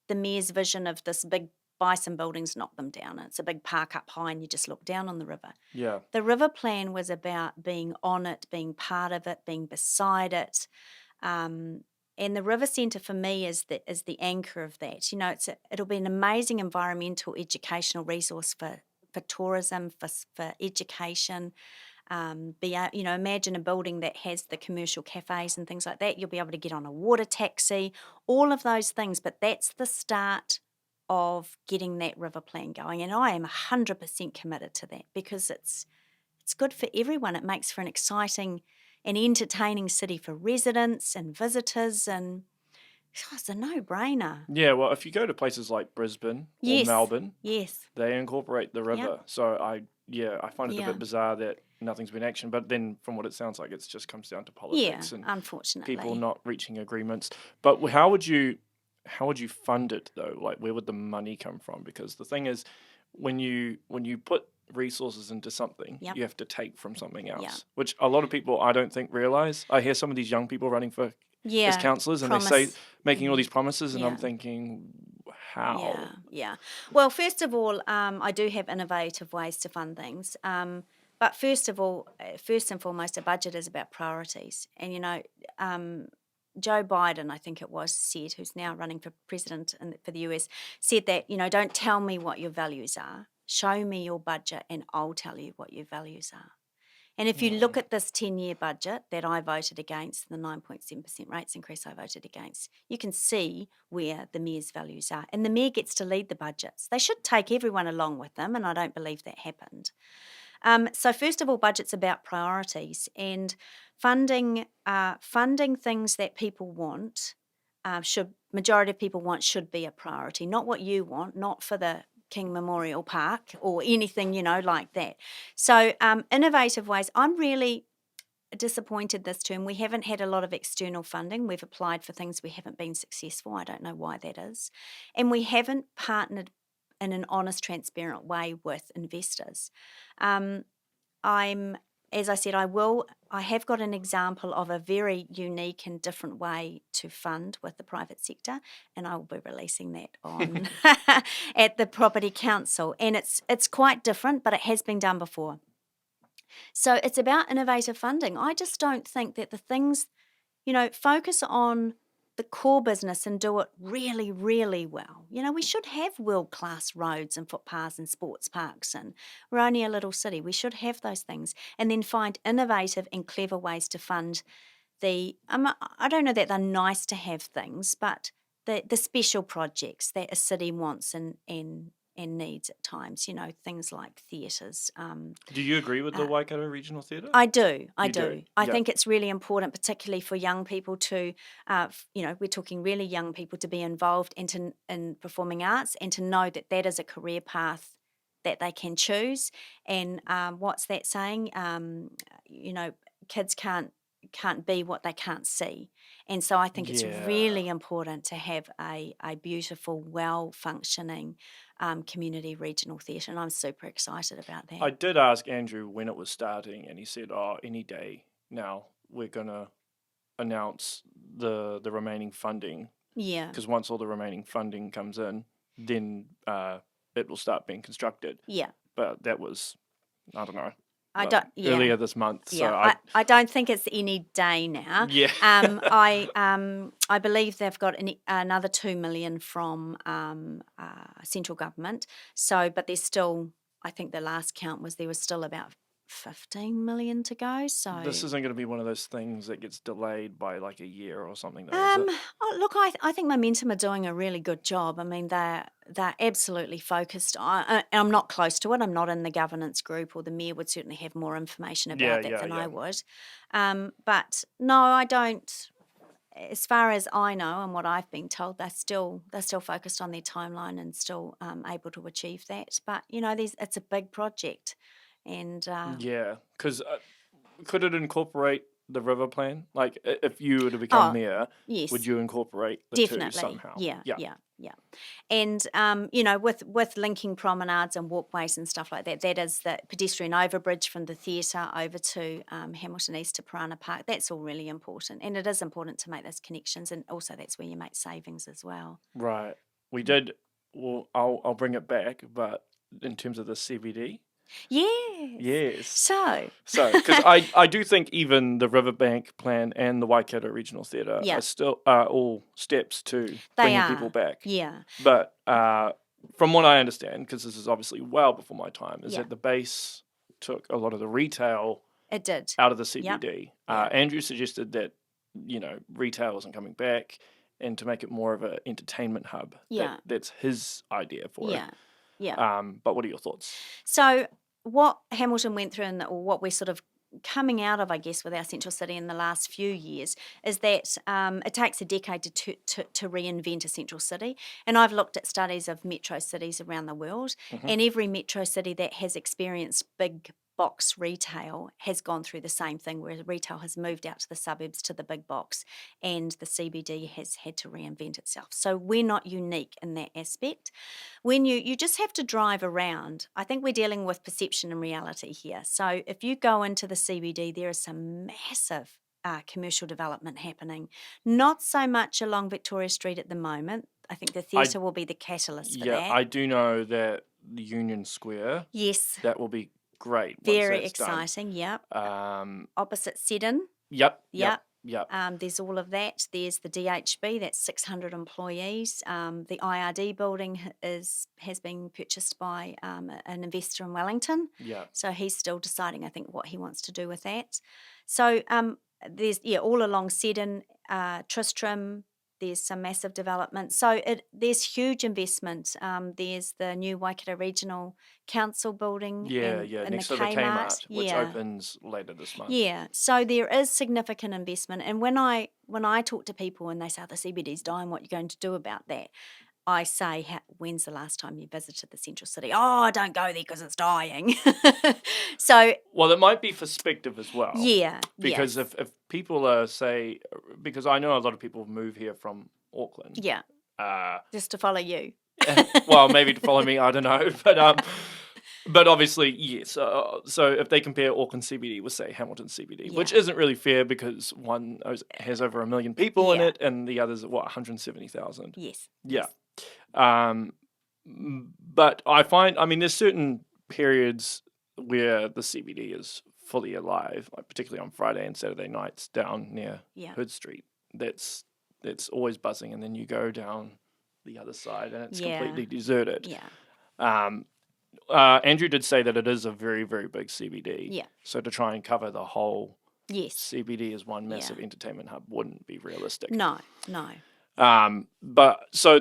the mayor's vision of this big bison buildings, knock them down. It's a big park up high and you just look down on the river. Yeah. The river plan was about being on it, being part of it, being beside it. And the river centre for me is the anchor of that. It'll be an amazing environmental educational resource for tourism, for education. Imagine a building that has the commercial cafes and things like that. You'll be able to get on a water taxi, all of those things. But that's the start of getting that river plan going, and I am 100% committed to that because it's good for everyone. It makes for an exciting and entertaining city for residents and visitors, and it's a no-brainer. Yeah, well, if you go to places like Brisbane or Melbourne, they incorporate the river. Yep. So I find it a bit bizarre that nothing's been actioned. But then from what it sounds like, it just comes down to politics and unfortunately, people not reaching agreements. But how would you fund it though? Like, where would the money come from? Because the thing is, when you put resources into something, you have to take from something else, which a lot of people I don't think realize. I hear some of these young people running for as councillors, and they say making all these promises, and I'm thinking, how? Yeah. Well, first of all, I do have innovative ways to fund things. But first and foremost, a budget is about priorities. And Joe Biden, I think it was, said, who's now running for president for the US, said that, don't tell me what your values are. Show me your budget and I'll tell you what your values are. And if you look at this 10-year budget that I voted against, the 9.7% rates increase I voted against, you can see where the mayor's values are. And the mayor gets to lead the budgets. They should take everyone along with them, and I don't believe that happened. So first of all, budget's about priorities, and funding things that people want, majority of people want, should be a priority, not what you want, not for the King Memorial Park or anything, like that. So innovative ways. I'm really disappointed this term. We haven't had a lot of external funding. We've applied for things, we haven't been successful. I don't know why that is. And we haven't partnered in an honest, transparent way with investors. As I said, I have got an example of a very unique and different way to fund with the private sector, and I will be releasing that on at the Property Council. And it's quite different, but it has been done before. So it's about innovative funding. I just don't think that the things, focus on the core business and do it really, really well. We should have world-class roads and footpaths and sports parks, and we're only a little city. We should have those things, and then find innovative and clever ways to fund I don't know that they're nice to have things, but the special projects that a city wants and needs at times, things like theatres. Do you agree with the Waikato Regional Theatre? I do. I Yeah. think it's really important, particularly for young people to, we're talking really young people, to be involved in performing arts and to know that that is a career path that they can choose. And what's that saying? Kids can't be what they can't see. And so I think it's really important to have a beautiful, well-functioning community regional theatre, and I'm super excited about that. I did ask Andrew when it was starting, and he said, any day now we're going to announce the remaining funding. Yeah. Because once all the remaining funding comes in, then it will start being constructed. Yeah. But that was, I don't know. Earlier this month. Yeah, so I don't think it's any day now. Yeah. I believe they've got another $2 million from central government. So, but there's still, I think the last count was there was still about 15 million to go. So this isn't going to be one of those things that gets delayed by like a year or something, though, is it? Look, I think Momentum are doing a really good job. I mean, they're absolutely focused on. I'm not close to it. I'm not in the governance group, or the mayor would certainly have more information about that than I would. But no, I don't. As far as I know and what I've been told, they're still focused on their timeline and still able to achieve that. But it's a big project. And because could it incorporate the river plan? Like, if you were to become mayor, yes, would you incorporate the definitely two somehow? Yeah. And with linking promenades and walkways and stuff like that, that is the pedestrian overbridge from the theatre over to Hamilton East to Piranha Park. That's all really important, and it is important to make those connections, and also that's where you make savings as well. Right. We did. Well, I'll bring it back, but in terms of the CBD. Yes. So, because I do think even the Riverbank plan and the Waikato Regional Theatre are all steps to bringing people back. Yeah. But from what I understand, because this is obviously well before my time, is that the base took a lot of the retail out of the CBD. Yep. Andrew suggested that, retail wasn't coming back, and to make it more of an entertainment hub. That's his idea for it. Yeah. But what are your thoughts? So what Hamilton went through, or what we're sort of coming out of, I guess, with our central city in the last few years, is that it takes a decade to reinvent a central city. And I've looked at studies of metro cities around the world, and every metro city that has experienced big box retail has gone through the same thing, where retail has moved out to the suburbs, to the big box, and the CBD has had to reinvent itself. So we're not unique in that aspect. When you just have to drive around, I think we're dealing with perception and reality here. So if you go into the CBD, there is some massive commercial development happening. Not so much along Victoria Street at the moment. I think the theatre will be the catalyst for that. Yeah, I do know that the Union Square. Yes. That will be great. Very exciting. Yep. Opposite Seddon. Yep. There's all of that. There's the DHB. That's 600 employees. The IRD building has been purchased by an investor in Wellington. Yeah. So he's still deciding, I think, what he wants to do with that. So there's all along Seddon, Tristram, There's some massive development. So there's huge investment. There's the new Waikato Regional Council building Yeah, and yeah, in the next to the Kmart. Kmart, which opens later this month. Yeah, so there is significant investment. And when I talk to people and they say, the CBD's dying, what are you going to do about that? I say, when's the last time you visited the central city? Oh, don't go there because it's dying. So, well, it might be perspective as well. Yeah. Because yes. if people are, say, because I know a lot of people move here from Auckland. Yeah. Just to follow you. Well, maybe to follow me, I don't know. But obviously, yes. So if they compare Auckland CBD with, say, Hamilton CBD, which isn't really fair because one has over 1 million people in it and the other's, 170,000? Yes. Yeah. But I find, there's certain periods where the CBD is fully alive, like particularly on Friday and Saturday nights down near Hood Street. That's always buzzing, and then you go down the other side and it's completely deserted. Yeah. Andrew did say that it is a very, very big CBD. Yeah. So to try and cover the whole Yes. CBD as one massive entertainment hub wouldn't be realistic. No. But so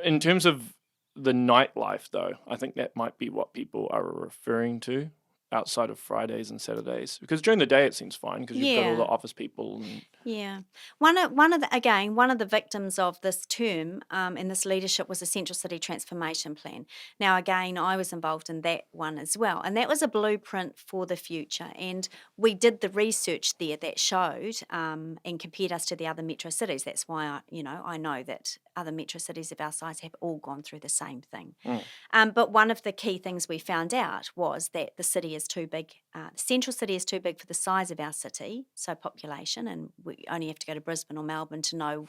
in terms of the nightlife, though, I think that might be what people are referring to outside of Fridays and Saturdays, because during the day it seems fine because you've got all the office people. Yeah. One of the victims of this term and this leadership was the Central City Transformation Plan. Now, again, I was involved in that one as well, and that was a blueprint for the future. And we did the research there that showed and compared us to the other metro cities. That's why I know that other metro cities of our size have all gone through the same thing. But one of the key things we found out was that the city is too big. The central city is too big for the size of our city, so population, and we only have to go to Brisbane or Melbourne to know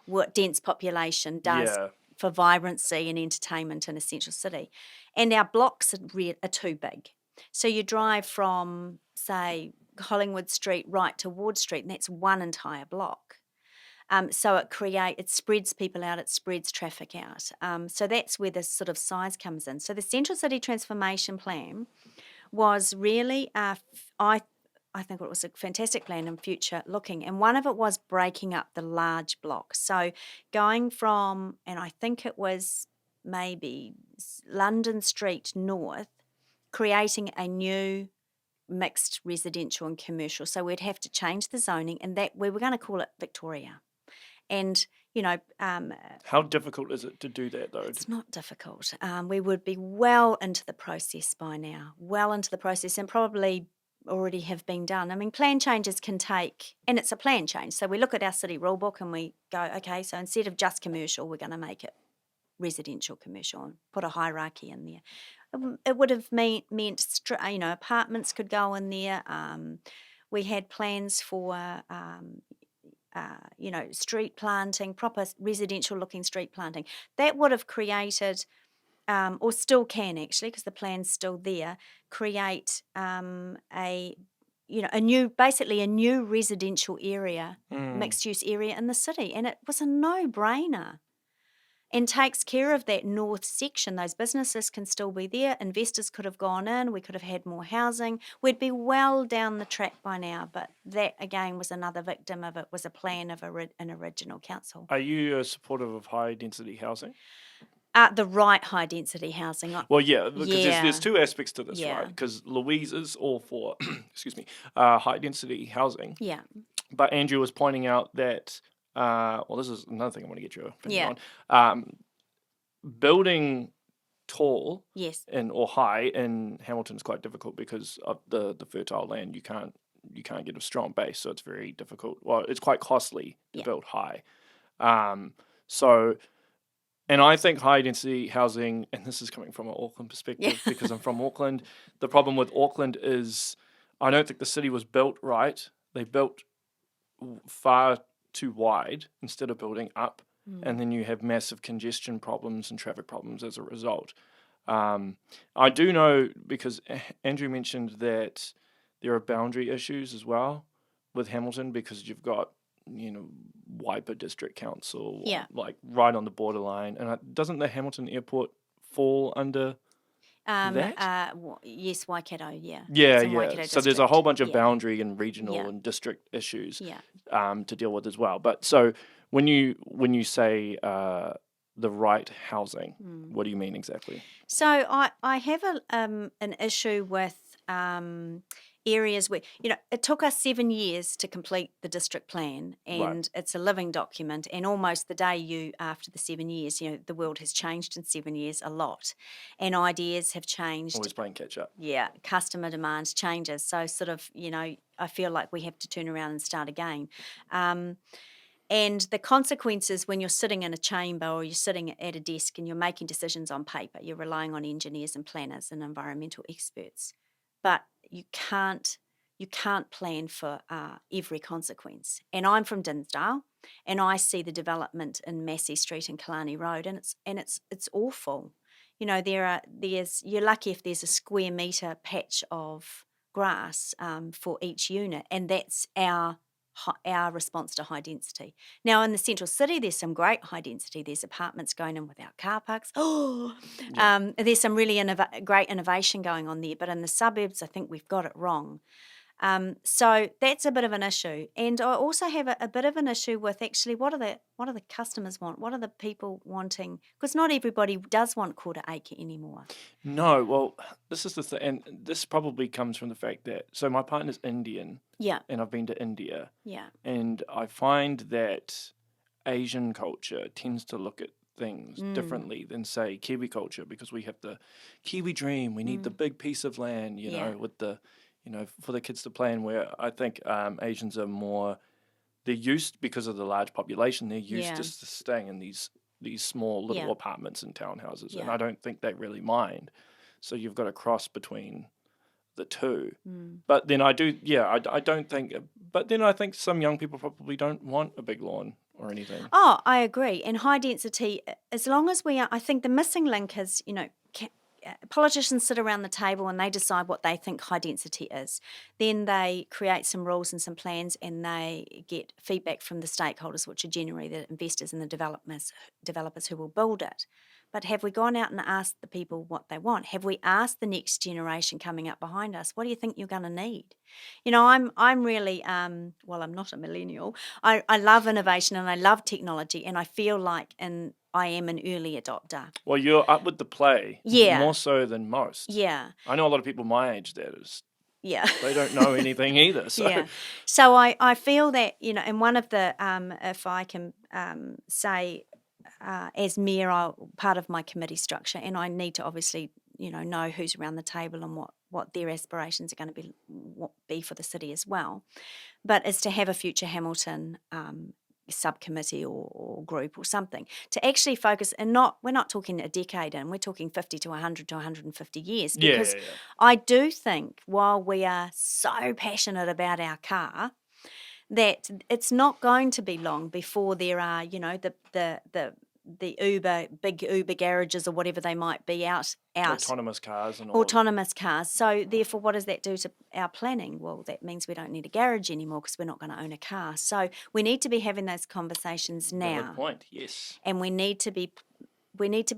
what dense population does for vibrancy and entertainment in a central city. And our blocks are too big. So you drive from, say, Collingwood Street right to Ward Street, and that's one entire block. So it spreads people out, it spreads traffic out. So that's where this sort of size comes in. So the Central City Transformation Plan was really, I think it was a fantastic plan and future looking. And one of it was breaking up the large blocks. So going from, and I think it was maybe London Street North, creating a new mixed residential and commercial. So we'd have to change the zoning, and that we were going to call it Victoria. And, how difficult is it to do that, though? It's not difficult. We would be well into the process by now, and probably already have been done. I mean, plan changes can take, and it's a plan change. So we look at our city rule book and we go, okay, so instead of just commercial, we're going to make it residential commercial and put a hierarchy in there. It would have meant apartments could go in there. We had plans for street planting, proper residential-looking street planting. That would have created, or still can actually, because the plan's still there, create a new residential area, mixed-use area in the city, and it was a no-brainer. And takes care of that north section. Those businesses can still be there. Investors could have gone in. We could have had more housing. We'd be well down the track by now. But that, again, was another victim of it, was a plan of an original council. Are you supportive of high-density housing? The right high-density housing. Well, yeah, because there's two aspects to this, right? Because Louise is all for, high-density housing. Yeah. But Andrew was pointing out that... this is another thing I want to get your opinion on. Building tall or high in Hamilton is quite difficult because of the fertile land. You can't get a strong base, so it's very difficult. Well, it's quite costly to build high. And I think high density housing, and this is coming from an Auckland perspective because I'm from Auckland. The problem with Auckland is I don't think the city was built right. They built far too wide instead of building up, and then you have massive congestion problems and traffic problems as a result. I do know, because Andrew mentioned that there are boundary issues as well with Hamilton, because you've got Waipa District Council like right on the borderline, and doesn't the Hamilton Airport fall under that? Yes, Waikato, Yeah. Waikato so there's a whole bunch of boundary and regional and district issues to deal with as well. But so When you say the right housing, what do you mean exactly? So I have an issue with areas where, it took us 7 years to complete the district plan, Right. and it's a living document, and almost the day after the 7 years, the world has changed in 7 years a lot, and ideas have changed. Always playing catch up. Yeah, customer demands changes. So sort of, I feel like we have to turn around and start again. And the consequences when you're sitting in a chamber or you're sitting at a desk and you're making decisions on paper, you're relying on engineers and planners and environmental experts, but you can't plan for every consequence. And I'm from Dinsdale, and I see the development in Massey Street and Killarney Road, and it's awful. You're lucky if there's a square metre patch of grass for each unit, and that's our response to high density. Now, in the central city, there's some great high density. There's apartments going in without car parks. There's some really great innovation going on there. But in the suburbs, I think we've got it wrong. So that's a bit of an issue. And I also have a bit of an issue with actually what do the customers want? What are the people wanting? Because not everybody does want quarter acre anymore. No, well, this is the thing, and this probably comes from the fact that my partner's Indian, Yeah, and I've been to India, yeah, and I find that Asian culture tends to look at things differently than, say, Kiwi culture, because we have the Kiwi dream. We need the big piece of land, Yeah. with the, for the kids to play in. Where I think Asians are more, they're used, because of the large population, they're used Yeah. to staying in these small little Yeah. apartments and townhouses, and Yeah. I don't think they really mind. So you've got a cross between the two. But then I don't think, but then I think some young people probably don't want a big lawn or anything. Oh, I agree. And high density, as long as I think the missing link is, politicians sit around the table and they decide what they think high density is. Then they create some rules and some plans, and they get feedback from the stakeholders, which are generally the investors and the developers who will build it. But have we gone out and asked the people what they want? Have we asked the next generation coming up behind us, what do you think you're going to need? I'm really, well, I'm not a millennial. I love innovation and I love technology, and I feel like I am an early adopter. Well, you're up with the play, Yeah. more so than most. Yeah, I know a lot of people my age that yeah. they don't know anything either. So Yeah. So I feel that, and one of the, if I can say, as mayor, part of my committee structure, and I need to obviously, know who's around the table and what their aspirations are going to be for the city as well, but is to have a Future Hamilton subcommittee or group or something to actually focus, and we're not talking a decade in, we're talking 50 to 100 to 150 years, because yeah. I do think while we are so passionate about our car, that it's not going to be long before there are, the big Uber garages or whatever they might be out. Autonomous cars and all. Autonomous cars. So therefore, what does that do to our planning? Well, that means we don't need a garage anymore because we're not going to own a car. So we need to be having those conversations now. Valid point, yes. And we need to be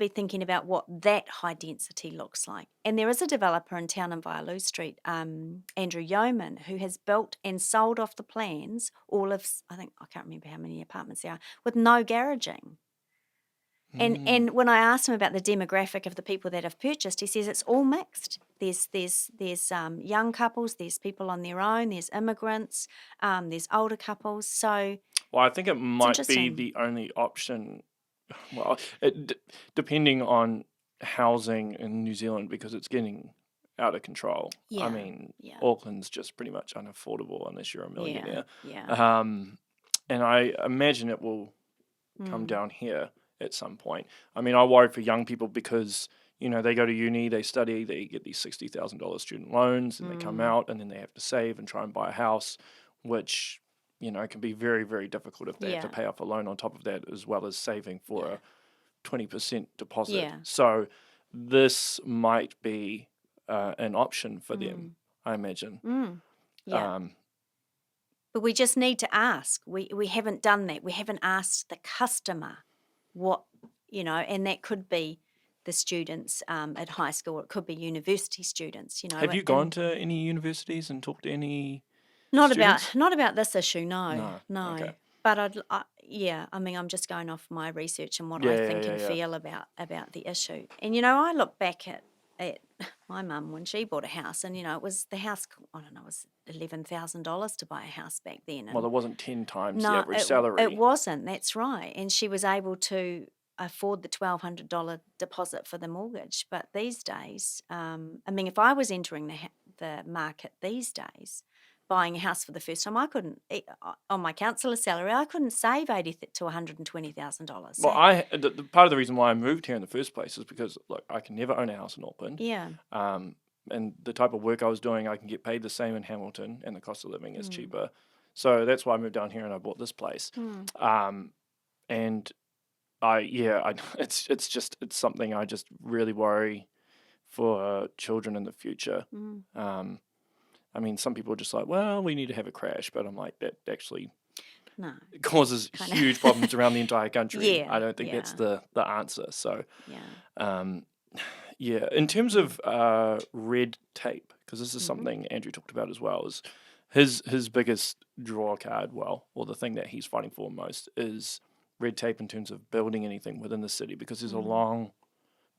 thinking about what that high density looks like. And there is a developer in town in Waialua Street, Andrew Yeoman, who has built and sold off the plans all of, I can't remember how many apartments there are, with no garaging. And when I asked him about the demographic of the people that have purchased, he says it's all mixed. There's young couples, there's people on their own, there's immigrants, there's older couples. So, well, I think it might be the only option. Well, depending on housing in New Zealand, because it's getting out of control. Yeah, I mean, yeah. Auckland's just pretty much unaffordable unless you're a millionaire. Yeah. And I imagine it will come down here at some point. I mean, I worry for young people because, they go to uni, they study, they get these $60,000 student loans, and they come out and then they have to save and try and buy a house, which, can be very, very difficult if they have to pay off a loan on top of that, as well as saving for a 20% deposit. Yeah. So this might be an option for them, I imagine. Yeah. But we just need to ask. We haven't done that. We haven't asked the customer what, and that could be the students at high school, or it could be university students, Have you gone to any universities and talked to any Not students? about this issue, no. Okay. But yeah, I mean, I'm just going off my research and what Yeah, I yeah, think yeah, and yeah. feel about the issue. And, you know, I look back at my mum when she bought a house and, you know, it was the house, I don't know, it was $11,000 to buy a house back then. Well, And it wasn't 10 times the no, average it salary. wasn't, that's right. And she was able to afford the $1,200 deposit for the mortgage. But these days, I mean, if I was entering the market these days, buying a house for the first time, I couldn't, on my counsellor's salary, I couldn't save $80,000 to $120,000. Well, So, the part of the reason why I moved here in the first place is because, look, I can never own a house in Auckland. yeah. And the type of work I was doing, I can get paid the same in Hamilton, and the cost of living is Mm. cheaper. So that's why I moved down here and I bought this place. And it's something I just really worry for children in the future. I mean, some people are just like, well, we need to have a crash, but I'm like, that actually No. causes Kinda. huge problems around the entire country. Yeah, I don't think that's yeah. the answer. So, Yeah. yeah, in terms of red tape, because this is something Andrew talked about as well, is his biggest draw card, well, or the thing that he's fighting for most is red tape in terms of building anything within the city, because there's a long,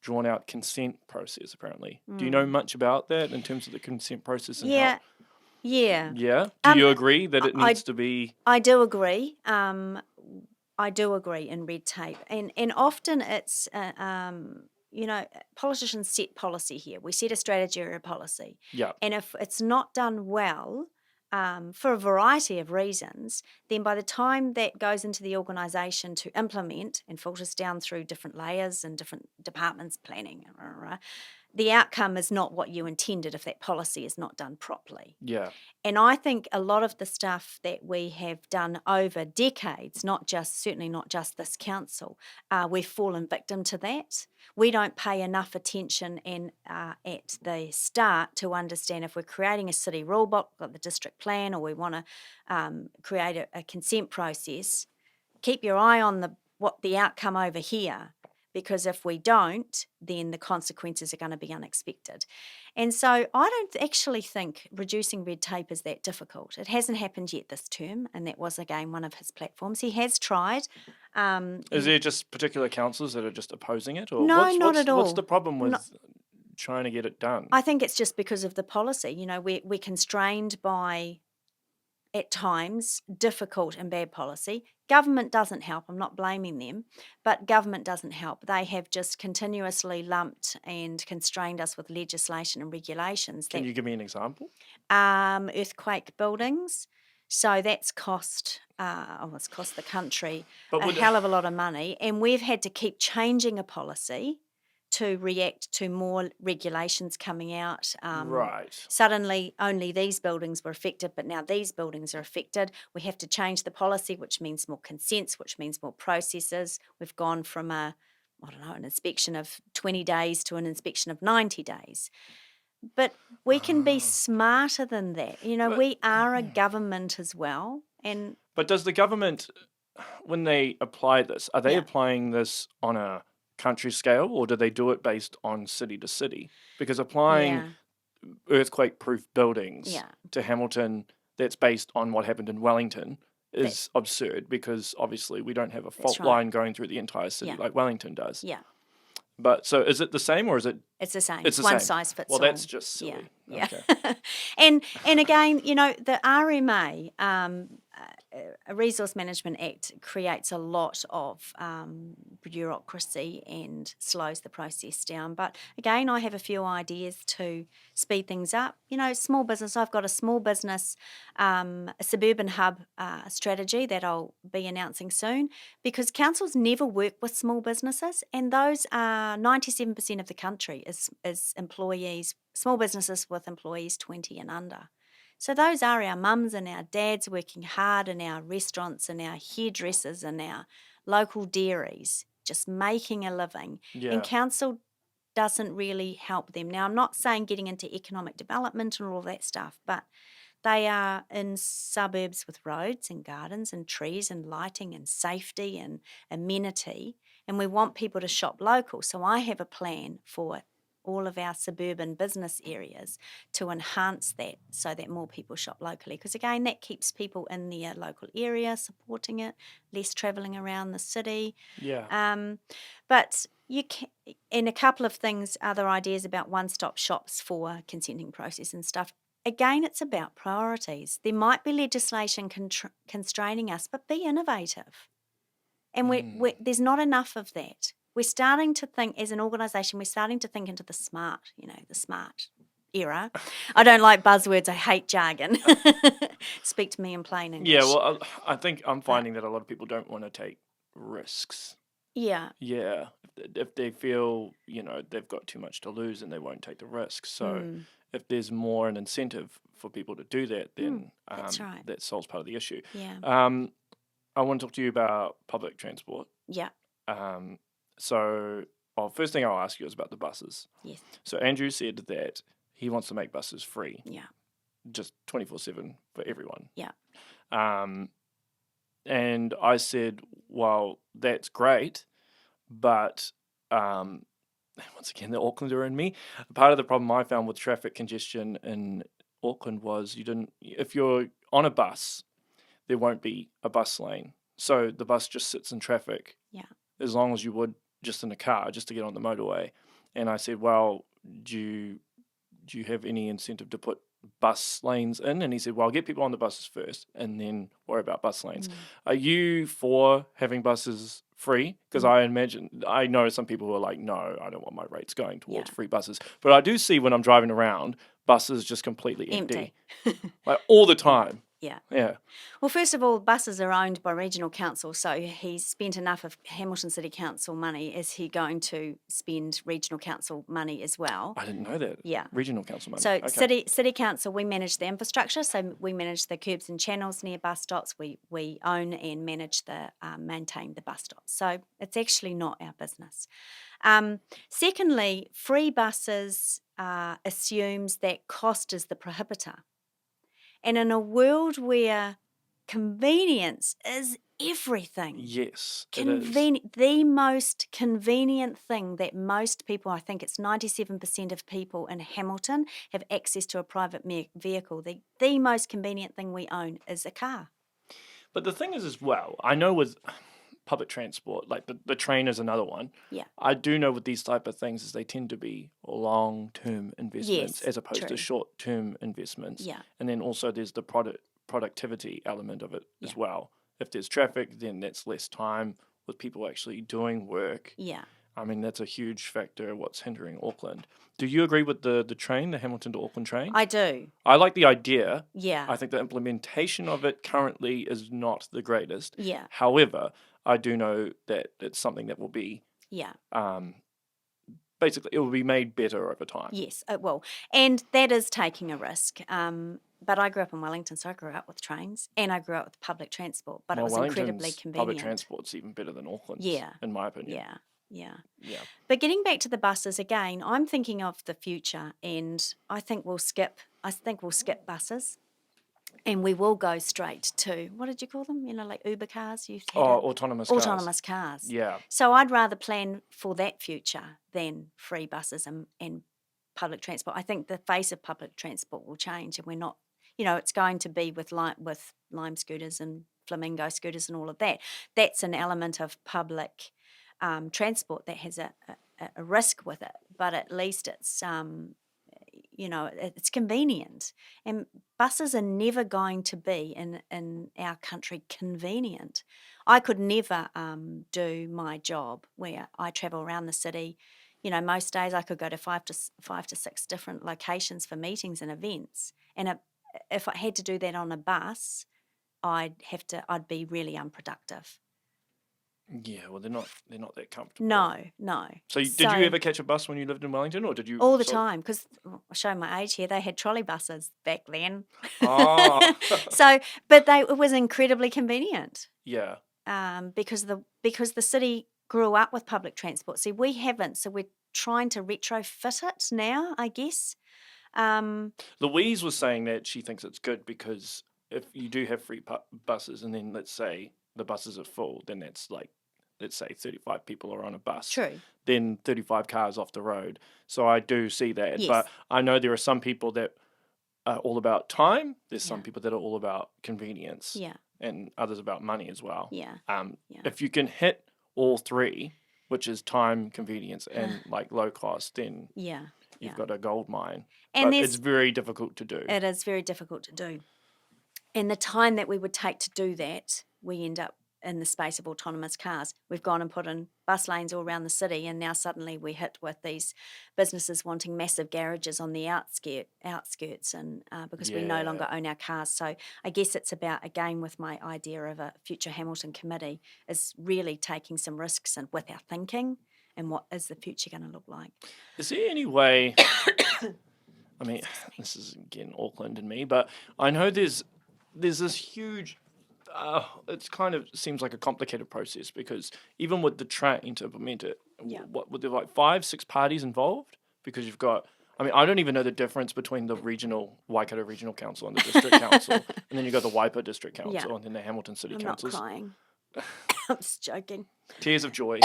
drawn out consent process apparently. Do you know much about that in terms of the consent process and Yeah. how? Yeah. Yeah. Do you agree that it I needs to be? I do agree. I do agree in red tape, and often it's you know, politicians set policy here. We set a strategy or a policy, Yeah. and if it's not done well, for a variety of reasons, then by the time that goes into the organisation to implement and filters down through different layers and different departments, planning, the outcome is not what you intended if that policy is not done properly. Yeah. And I think a lot of the stuff that we have done over decades, certainly not just this council, we've fallen victim to that. We don't pay enough attention at the start to understand if we're creating a city rule book, like the district plan, or we want to create a consent process. Keep your eye on what the outcome over here, because if we don't, then the consequences are going to be unexpected. And so I don't actually think reducing red tape is that difficult. It hasn't happened yet this term, and that was, again, one of his platforms. He has tried. Is there just particular councils that are just opposing it, or No, not at what's all. the problem No, with trying to get it done? I think it's just because of the policy. You know, we're constrained by, at times, difficult and bad policy. Government doesn't help. I'm not blaming them, but government doesn't help. They have just continuously lumped and constrained us with legislation and regulations. Can you give me an example? Earthquake buildings. So that's it's cost the country But a would hell of a lot of money, and we've had to keep changing a policy to react to more regulations coming out. right. Suddenly, only these buildings were affected, but now these buildings are affected. We have to change the policy, which means more consents, which means more processes. We've gone from an inspection of 20 days to an inspection of 90 days. But we can be smarter than that. You know, But, we are a government as well. And but does the government, when they apply this, are they Yeah. applying this on a country scale, or do they do it based on city to city? Because applying yeah, earthquake-proof buildings Yeah. to Hamilton that's based on what happened in Wellington is absurd, because obviously we don't have a fault right. line going through the entire city Yeah. like Wellington does. yeah, But so is it the same, or is it? it's the same. It's the One same. size fits Well, all. that's just silly. Yeah. Okay. and again, you know, the RMA, a Resource Management Act, creates a lot of bureaucracy and slows the process down. But again, I have a few ideas to speed things up. You know, small business. I've got a small business, a suburban hub strategy that I'll be announcing soon, because councils never work with small businesses, and those are 97% of the country is employees, small businesses with employees 20 and under. So those are our mums and our dads working hard in our restaurants and our hairdressers and our local dairies, just making a living. Yeah. And council doesn't really help them. Now, I'm not saying getting into economic development and all that stuff, but they are in suburbs with roads and gardens and trees and lighting and safety and amenity, and we want people to shop local. So I have a plan for all of our suburban business areas to enhance that so that more people shop locally. Because again, that keeps people in their local area supporting it, less travelling around the city. Yeah. But you can, and a couple of things, other ideas about one-stop shops for consenting process and stuff. Again, it's about priorities. There might be legislation constraining us, but be innovative. And there's not enough of that. We're starting to think, as an organisation, we're starting to think into the smart era. I don't like buzzwords. I hate jargon. Speak to me in plain English. Yeah, well, I think I'm finding that a lot of people don't want to take risks. Yeah. Yeah, if they feel, they've got too much to lose and they won't take the risk. So if there's more an incentive for people to do that, then that's right. that solves part of the issue. Yeah. I want to talk to you about public transport. Yeah. So, first thing I'll ask you is about the buses. Yes. So Andrew said that he wants to make buses free. Yeah. Just 24/7 for everyone. Yeah. And I said, well, that's great, but once again, the Aucklander in me. Part of the problem I found with traffic congestion in Auckland was if you're on a bus, there won't be a bus lane. So the bus just sits in traffic as long as you would just in a car, just to get on the motorway. And I said, well, do you have any incentive to put bus lanes in? And he said, well, I'll get people on the buses first and then worry about bus lanes. Are you for having buses free? Because I know some people who are like, no, I don't want my rates going towards free buses. But I do see when I'm driving around, buses just completely empty. Like all the time. Yeah. Yeah. Well, first of all, buses are owned by regional council, so he's spent enough of Hamilton City Council money. Is he going to spend regional council money as well? I didn't know that. Yeah. Regional council money. So okay. city council, we manage the infrastructure. So we manage the curbs and channels near bus stops. We own and manage maintain the bus stops. So it's actually not our business. Secondly, free buses assumes that cost is the prohibitor. And in a world where convenience is everything. Yes, the most convenient thing that most people, I think it's 97% of people in Hamilton have access to a private vehicle. The most convenient thing we own is a car. But the thing is as well, I know with public transport, like the train is another one. Yeah. I do know with these type of things is they tend to be long-term investments as opposed to short-term investments. Yeah. And then also there's the productivity element of it as well. If there's traffic, then that's less time with people actually doing work. Yeah. I mean, that's a huge factor what's hindering Auckland. Do you agree with the train, the Hamilton to Auckland train? I do. I like the idea. Yeah. I think the implementation of it currently is not the greatest. Yeah. However, I do know that it's something that will be basically it will be made better over time. Yes, it will. And that is taking a risk. But I grew up in Wellington, so I grew up with trains and I grew up with public transport, but it was incredibly convenient. Public transport's even better than Auckland's, in my opinion. Yeah. But getting back to the buses again, I'm thinking of the future and I think we'll skip buses. And we will go straight to, what did you call them? Like Uber cars? Autonomous cars. Autonomous cars. Yeah. So I'd rather plan for that future than free buses and public transport. I think the face of public transport will change and we're not, it's going to be with Lime scooters and Flamingo scooters and all of that. That's an element of public transport that has a risk with it, but at least it's it's convenient. And buses are never going to be in our country convenient. I could never do my job where I travel around the city. Most days I could go to five to six different locations for meetings and events. And if I had to do that on a bus, I'd be really unproductive. Yeah, well, they're not that comfortable. No. So did you ever catch a bus when you lived in Wellington, or did you? All the time, because I'll show my age here. They had trolley buses back then. Oh. But it was incredibly convenient. Yeah. Because the city grew up with public transport. See, we haven't, so we're trying to retrofit it now, I guess. Louise was saying that she thinks it's good because if you do have free buses, and then let's say the buses are full, then that's let's say 35 people are on a bus, True. then 35 cars off the road. So I do see that. Yes. But I know there are some people that are all about time. There's some Yeah. people that are all about convenience. Yeah. And others about money as well. Yeah. Yeah. If you can hit all three, which is time, convenience, and like low cost, then Yeah. you've got a gold mine. And but it's very difficult to do. It is very difficult to do. And the time that we would take to do that, we end up in the space of autonomous cars. We've gone and put in bus lanes all around the city, and now suddenly we're hit with these businesses wanting massive garages on the outskirts, and because we no longer own our cars. So I guess it's about, again, with my idea of a future Hamilton committee, is really taking some risks and with our thinking and what is the future going to look like. Is there any way... I mean, this is, again, Auckland and me, but I know there's this huge... it kind of seems like a complicated process because even with the train to implement it, were there like 5-6 parties involved? Because you've got... I mean, I don't even know the difference between the Waikato Regional Council and the District Council, and then you've got the Waipa District Council and then the Hamilton City Councils. I'm not crying. I'm just joking. Tears of joy.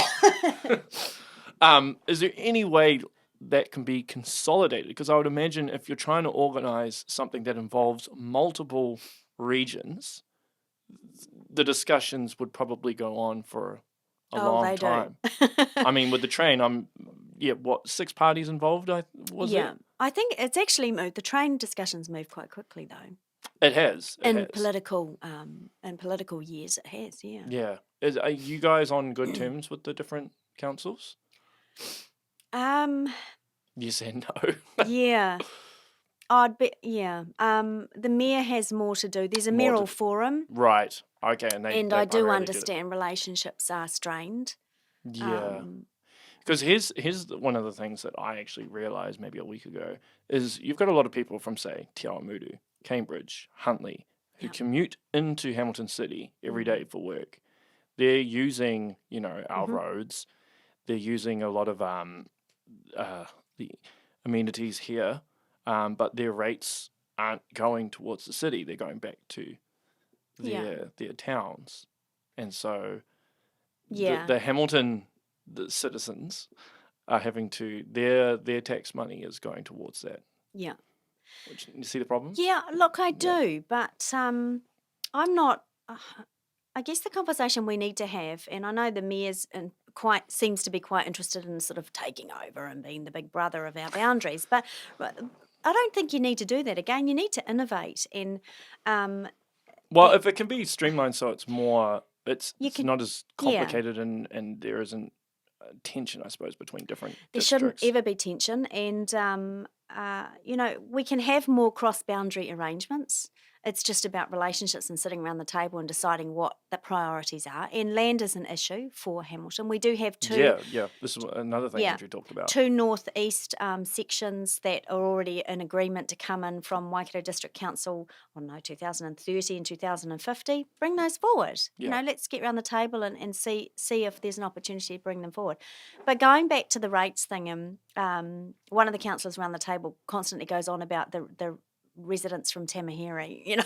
Is there any way that can be consolidated? Because I would imagine if you're trying to organise something that involves multiple regions, the discussions would probably go on for a long time. I mean, with the train, 6 parties involved? Was it? I think it's actually moved. The train discussions moved quite quickly, though. It has. In political years, it has. Yeah. Yeah. Are you guys on good terms with the different councils? You said no. Yeah. The mayor has more to do. There's a mayoral forum. Right. Okay. And I do understand relationships are strained. Yeah. Because here's one of the things that I actually realised maybe a week ago is you've got a lot of people from, say, Te Awamutu, Cambridge, Huntly, who commute into Hamilton City every day for work. They're using, our roads. They're using a lot of the amenities here, but their rates aren't going towards the city. They're going back to their towns. And so the Hamilton citizens are having to, their tax money is going towards that. Yeah. You see the problem? Yeah, look, I do, but I'm not... I guess the conversation we need to have, and I know the mayor's seems to be quite interested in sort of taking over and being the big brother of our boundaries, but I don't think you need to do that. Again, you need to innovate and... if it can be streamlined so it's more... It's not as complicated and there isn't tension, I suppose, between different districts. There shouldn't ever be tension, and we can have more cross-boundary arrangements. It's just about relationships and sitting around the table and deciding what the priorities are. And land is an issue for Hamilton. We do have two... Yeah. This is another thing Andrew talked about. 2 northeast sections that are already in agreement to come in from Waikato District Council, 2030 and 2050. Bring those forward. Yeah. Let's get around the table and see if there's an opportunity to bring them forward. But going back to the rates thing, one of the councillors around the table constantly goes on about the residents from Tamahiri,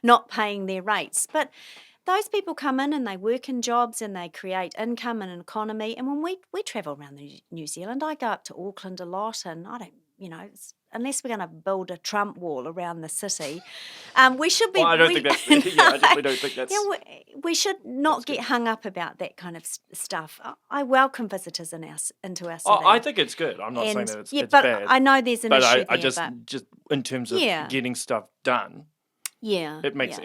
not paying their rates. But those people come in and they work in jobs and they create income and an economy. And when we travel around New Zealand, I go up to Auckland a lot, and I don't, unless we're going to build a Trump wall around the city, we should be... Well, I don't think that's... I definitely don't think that's... we should not get hung up about that kind of stuff. I welcome visitors into our city. I think it's good. I'm not saying that it's but bad. I know there's an issue I there. just in terms of getting stuff done... Yeah. It makes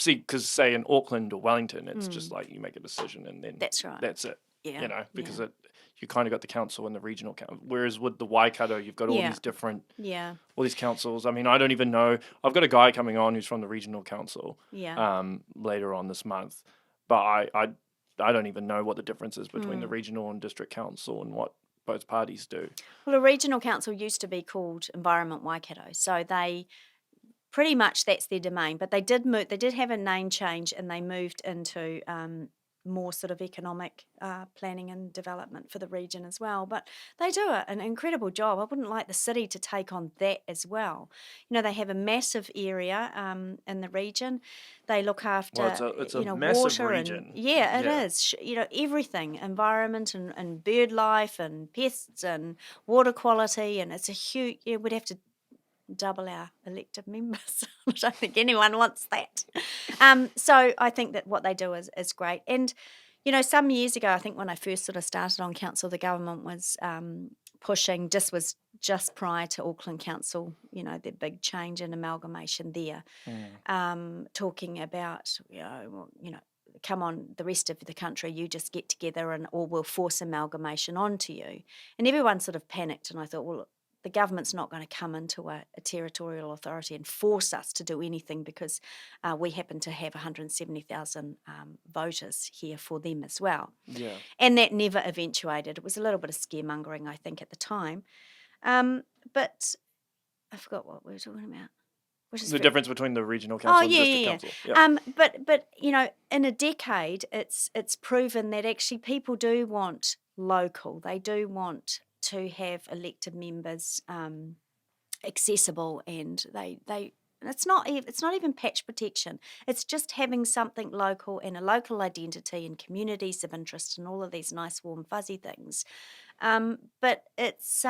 because say in Auckland or Wellington, it's just like you make a decision and then that's right. That's it. Yeah. Because you kind of got the council and the regional council. Whereas with the Waikato, you've got all these different, all these councils. I mean, I don't even know. I've got a guy coming on who's from the regional council. Later on this month, but I don't even know what the difference is between the regional and district council and what both parties do. Well, a regional council used to be called Environment Waikato, so they. Pretty much that's their domain, but they did have a name change and they moved into more sort of economic planning and development for the region as well. But they do an incredible job. I wouldn't like the city to take on that as well. You know, they have a massive area in the region. They look Well, after, it's a you know, massive water and, region. yeah, it Yeah. is, you know, everything, environment and bird life and pests and water quality. And it's a huge, yeah, we'd have to double our elected members. I don't think anyone wants that. So I think that what they do is great. And, you know, some years ago, I think when I first sort of started on council, the government was pushing, was just prior to Auckland Council, you know, the big change and amalgamation there, talking about, come on, the rest of the country, you just get together or we'll force amalgamation onto you. And everyone sort of panicked, and I thought, well, the government's not going to come into a territorial authority and force us to do anything because we happen to have 170,000 voters here for them as well. Yeah. And that never eventuated. It was a little bit of scaremongering, I think, at the time. But I forgot what we were talking about. The difference between the regional Oh, council and the yeah, district yeah, council. yeah. Yeah. But you know, in a decade, it's proven that actually people do want local. They do want to have elected members accessible, and they. And it's not even patch protection. It's just having something local and a local identity and communities of interest and all of these nice, warm, fuzzy things. But it's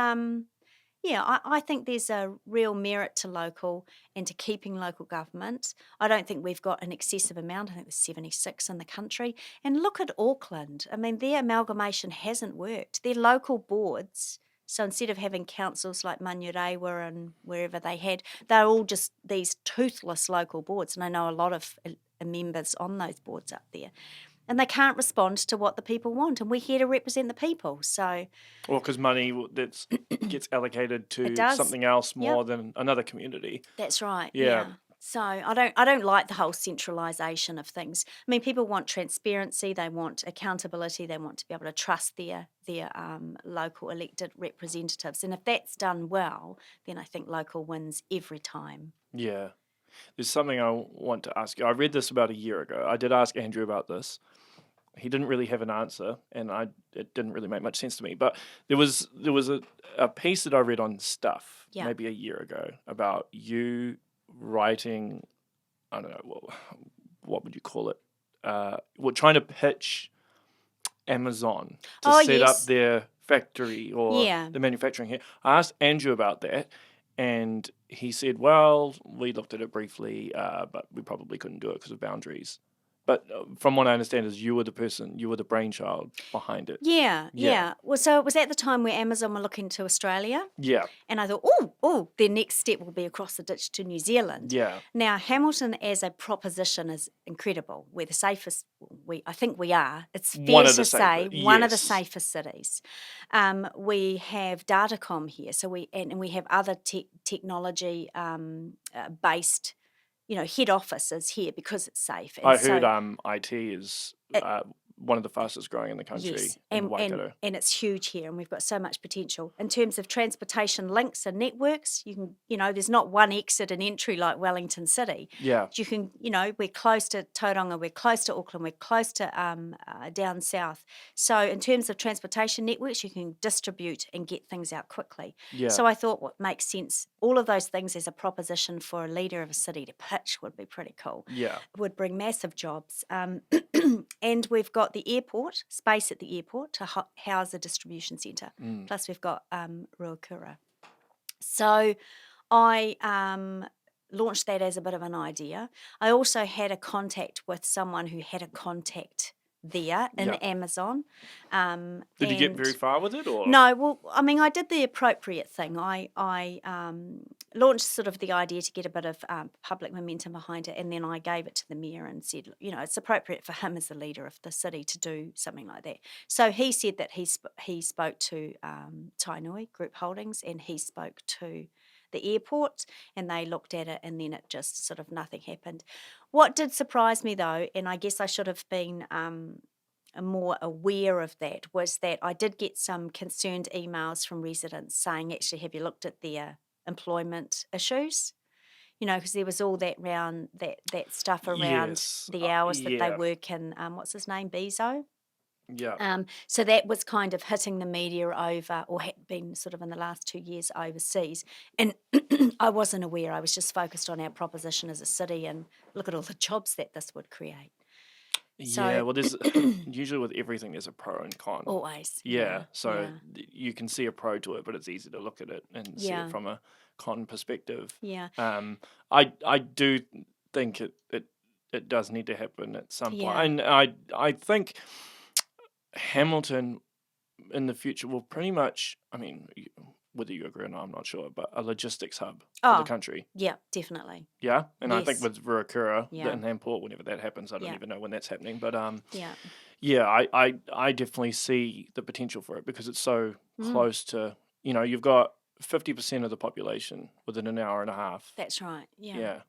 yeah, I think there's a real merit to local and to keeping local government. I don't think we've got an excessive amount. I think there's 76 in the country. And look at Auckland. I mean, their amalgamation hasn't worked. Their local boards, so instead of having councils like Manurewa and wherever they had, they're all just these toothless local boards. And I know a lot of members on those boards up there. And they can't respond to what the people want. And we're here to represent the people. So Well, because money that gets allocated it to does. something else Yep. more than another community. That's right. Yeah. Yeah. So I don't like the whole centralisation of things. I mean, people want transparency, they want accountability, they want to be able to trust their local elected representatives, and if that's done well, then I think local wins every time. Yeah. There's something I want to ask you. I read this about a year ago. I did ask Andrew about this. He didn't really have an answer, and it didn't really make much sense to me. But there was a piece that I read on Stuff Yeah. maybe a year ago about you writing, I don't know, what would you call it? Trying to pitch Amazon to set up their factory or the manufacturing here. I asked Andrew about that, and he said, well, we looked at it briefly, but we probably couldn't do it because of boundaries. But from what I understand is you were the brainchild behind it. Yeah. Well, so it was at the time where Amazon were looking to Australia. Yeah. And I thought, their next step will be across the ditch to New Zealand. Yeah. Now, Hamilton as a proposition is incredible. We're the safest, I think we are. It's fair to say one of the safest cities. We have Datacom here, so we have other technology based, head offices here because it's safe. And I heard IT is one of the fastest growing in the country in Waikato. And it's huge here, and we've got so much potential. In terms of transportation links and networks, you can, there's not one exit and entry like Wellington City. Yeah. You can, we're close to Tauranga, we're close to Auckland, we're close to down south. So in terms of transportation networks, you can distribute and get things out quickly. Yeah. So I thought what makes sense, all of those things as a proposition for a leader of a city to pitch would be pretty cool. Yeah. It would bring massive jobs. And we've got the airport, space at the airport to house a distribution centre. Plus we've got Ruakura. So I launched that as a bit of an idea. I also had a contact with someone who had a contact there in Amazon. Did you get very far with it, or no? Well, I mean, I did the appropriate thing. I launched sort of the idea to get a bit of public momentum behind it, and then I gave it to the mayor and said, it's appropriate for him as the leader of the city to do something like that. So he said that he spoke to Tainui Group Holdings, and he spoke to the airport, and they looked at it, and then it just sort of nothing happened. What did surprise me though, and I guess I should have been more aware of that, was that I did get some concerned emails from residents saying, actually, have you looked at their employment issues? because there was all that stuff around Yes. the hours that they Yeah. work in, what's his name, Bezo? Yeah. So that was kind of hitting the media over, or had been sort of in the last 2 years overseas. And I wasn't aware. I was just focused on our proposition as a city and look at all the jobs that this would create. Yeah, So well, there's usually with everything there's a pro and con. always, Yeah, so yeah, you can see a pro to it, but it's easy to look at it and see yeah, it from a con perspective. yeah, I do think it does need to happen at some point, yeah. and I think Hamilton in the future will pretty much, I mean, whether you agree or not, I'm not sure, but a logistics hub for the Oh, country. yeah, definitely. Yeah, and I think Yes, with Ruakura yeah, in Port, whenever that happens, I don't yeah, even know when that's happening, but yeah. yeah, I definitely see the potential for it because it's so Mm, close to, you've got 50% of the population within an hour and a half. that's right. Yeah. Yeah.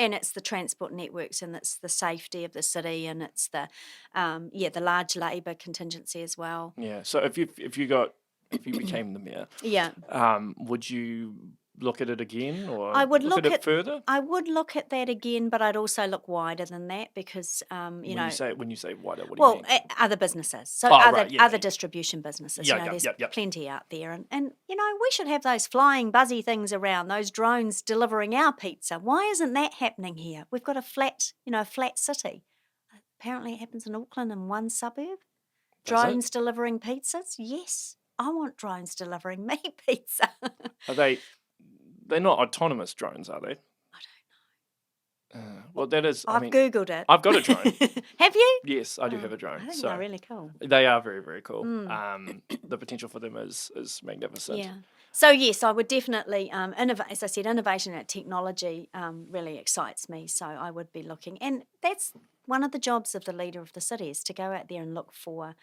And it's the transport networks, and it's the safety of the city, and it's the large labour contingency as well. Yeah. So if you became the mayor, Yeah, would you look at it again I or would look at look it at further? I would look at that again, but I'd also look wider than that because When you say wider, what do you well, mean? other businesses, so Oh, right. Yeah. other distribution businesses. Yeah. Yeah. There's Yeah. Yeah. plenty out there, and we should have those flying buzzy things around, those drones delivering our pizza. Why isn't that happening here? We've got a flat city. Apparently, it happens in Auckland in one suburb. Does it? Drones delivering pizzas? Yes, I want drones delivering me pizza. Are they? They're not autonomous drones, are they? I Well, that is. I I've mean, Googled it. I've got a drone. Have you? Yes, I do Oh, have a I drone. think So they're really cool. they are very, very cool. Mm, The potential for them is magnificent. yeah. So yes, I would definitely as I said, innovation and technology really excites me. So I would be looking, and that's one of the jobs of the leader of the city is to go out there and look for,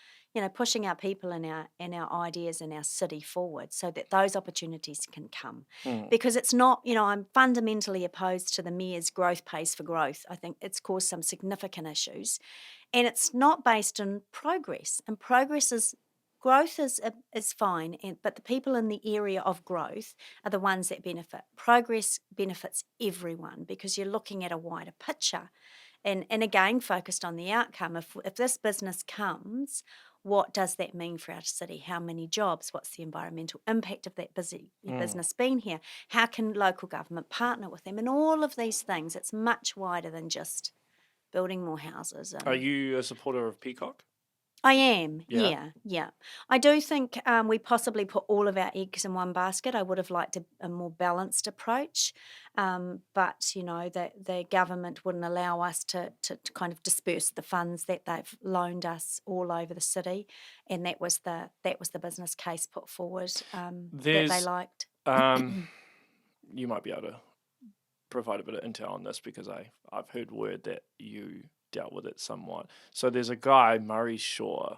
pushing our people and our ideas and our city forward, so that those opportunities can come. Mm. Because it's not, I'm fundamentally opposed to the mayor's growth pays for growth. I think it's caused some significant issues, and it's not based on progress. And growth is fine, but the people in the area of growth are the ones that benefit. Progress benefits everyone because you're looking at a wider picture, and again focused on the outcome. If this business comes, what does that mean for our city? How many jobs? What's the environmental impact of that business being here? How can local government partner with them? And all of these things, it's much wider than just building more houses. Are you a supporter of Peacocke? I am, Yeah. yeah. I do think we possibly put all of our eggs in one basket. I would have liked a more balanced approach, but the government wouldn't allow us to kind of disperse the funds that they've loaned us all over the city, and that was the business case put forward that they There's liked. you might be able to provide a bit of intel on this because I've heard word that you dealt with it somewhat. So there's a guy, Murray Shaw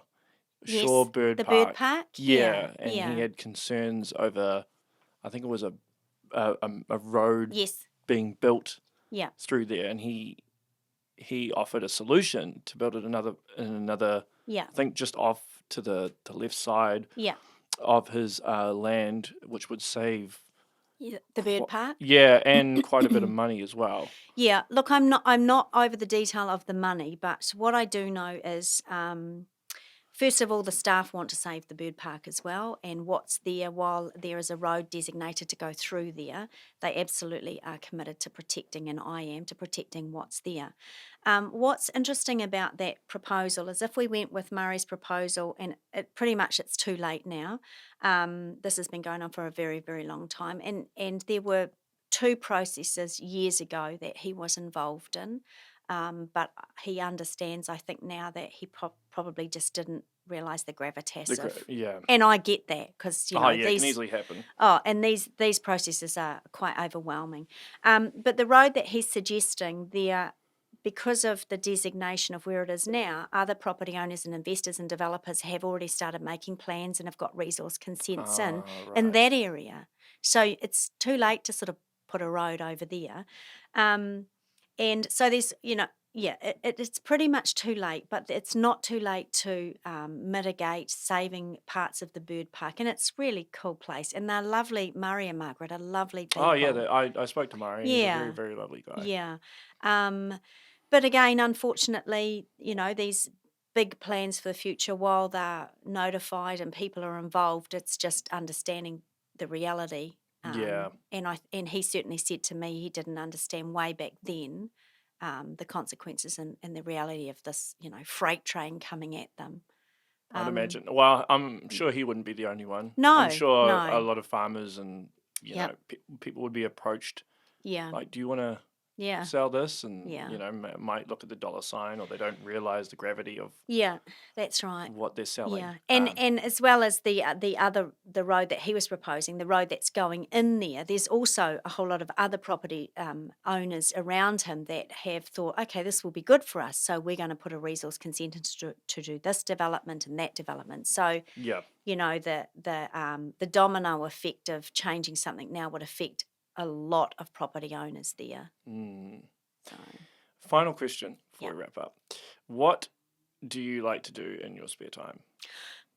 Yes, Bird the Park. bird park. Yeah, and he yeah. had concerns over, I think it was a road Yes, being built yeah, through there, and he offered a solution to build it in another, yeah, I think just off to the left side yeah. of his land, which would save The bird park. yeah, and quite a bit of money as well. Yeah, look, I'm not over the detail of the money, but what I do know is, first of all, the staff want to save the bird park as well, and what's there, while there is a road designated to go through there, they absolutely are committed to protecting, and I am, to protecting what's there. What's interesting about that proposal is if we went with Murray's proposal, and it's too late now. This has been going on for a very, very long time, and there were two processes years ago that he was involved in, but he understands, I think, now that he probably just didn't realise the gravitas of. Yeah. And I get that because Oh yeah, it these can easily happen. and these processes are quite overwhelming. But the road that he's suggesting there, because of the designation of where it is now, other property owners and investors and developers have already started making plans and have got resource consents in Right. that area. So it's too late to sort of put a road over there. And so there's, it's pretty much too late, but it's not too late to mitigate saving parts of the bird park. And it's a really cool place. And they're lovely. Murray and Margaret are lovely people. Oh, yeah, I spoke to Murray. And he's a very, Yeah. very lovely guy. Yeah. But again, unfortunately, these big plans for the future, while they're notified and people are involved, it's just understanding the reality. Yeah. And he certainly said to me he didn't understand way back then the consequences and the reality of this, freight train coming at them. I'd imagine. Well, I'm sure he wouldn't be the only one. No, I'm sure a no. lot of farmers and people would be approached. Yeah. Like, do you want to Yeah. sell this? And Yeah. might look at the dollar sign, or they don't realize the gravity of Yeah, that's right. what they're selling. Yeah, and as well as the road that he was proposing, the road that's going in there, there's also a whole lot of other property owners around him that have thought, okay, this will be good for us, so we're going to put a resource consent in to do this development and that development. So Yeah. the domino effect of changing something now would affect a lot of property owners there. So. Final question before we wrap up. What do you like to do in your spare time?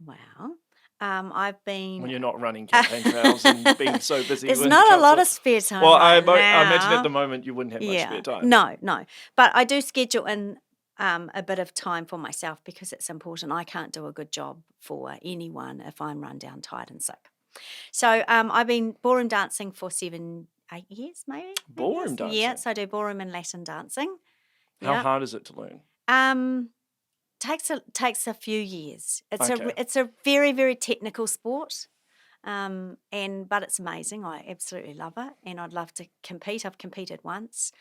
Wow. I've been... When you're not running campaign trails and being so busy. There's not a lot of spare time. Well, I imagine at the moment you wouldn't have much spare time. No. But I do schedule in a bit of time for myself because it's important. I can't do a good job for anyone if I'm run down, tired and sick. So I've been ballroom dancing for 7-8 years, maybe. Ballroom dancing? Yeah, so I do ballroom and Latin dancing. How hard is it to learn? Takes a few years. Okay. It's a very, very technical sport, but it's amazing. I absolutely love it, and I'd love to compete. I've competed once.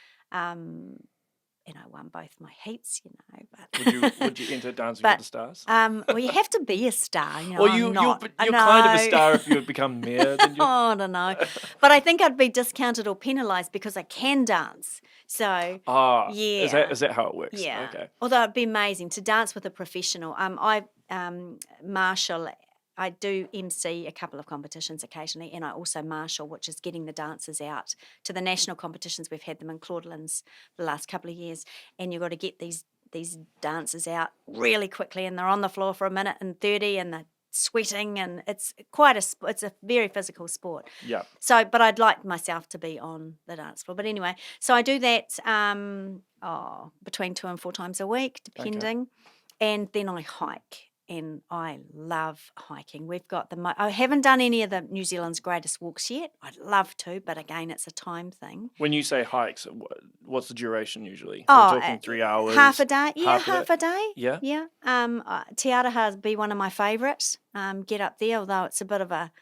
I won both my heats, But would you enter Dancing with the Stars? Well, you have to be a star, Well, you're kind of a star if you would become mayor. Then I don't know. But I think I'd be discounted or penalised because I can dance. So, yeah. Is that how it works? Yeah. Okay. Although it'd be amazing to dance with a professional. I marshal. I do MC a couple of competitions occasionally, and I also marshal, which is getting the dancers out to the national competitions. We've had them in Claudelands the last couple of years, and you've got to get these dancers out really quickly, and they're on the floor for 1:30, and they're sweating, and it's a very physical sport. Yeah. So, but I'd like myself to be on the dance floor. But anyway, so I do that between 2 and 4 times a week, depending, and then I hike. And I love hiking. We've got I haven't done any of the New Zealand's greatest walks yet. I'd love to, but again, it's a time thing. When you say hikes, what's the duration usually? We're talking 3 hours? Half a day. Yeah, half a day. Yeah? Yeah. Te Araha would be one of my favourites. Get up there, although it's a bit of a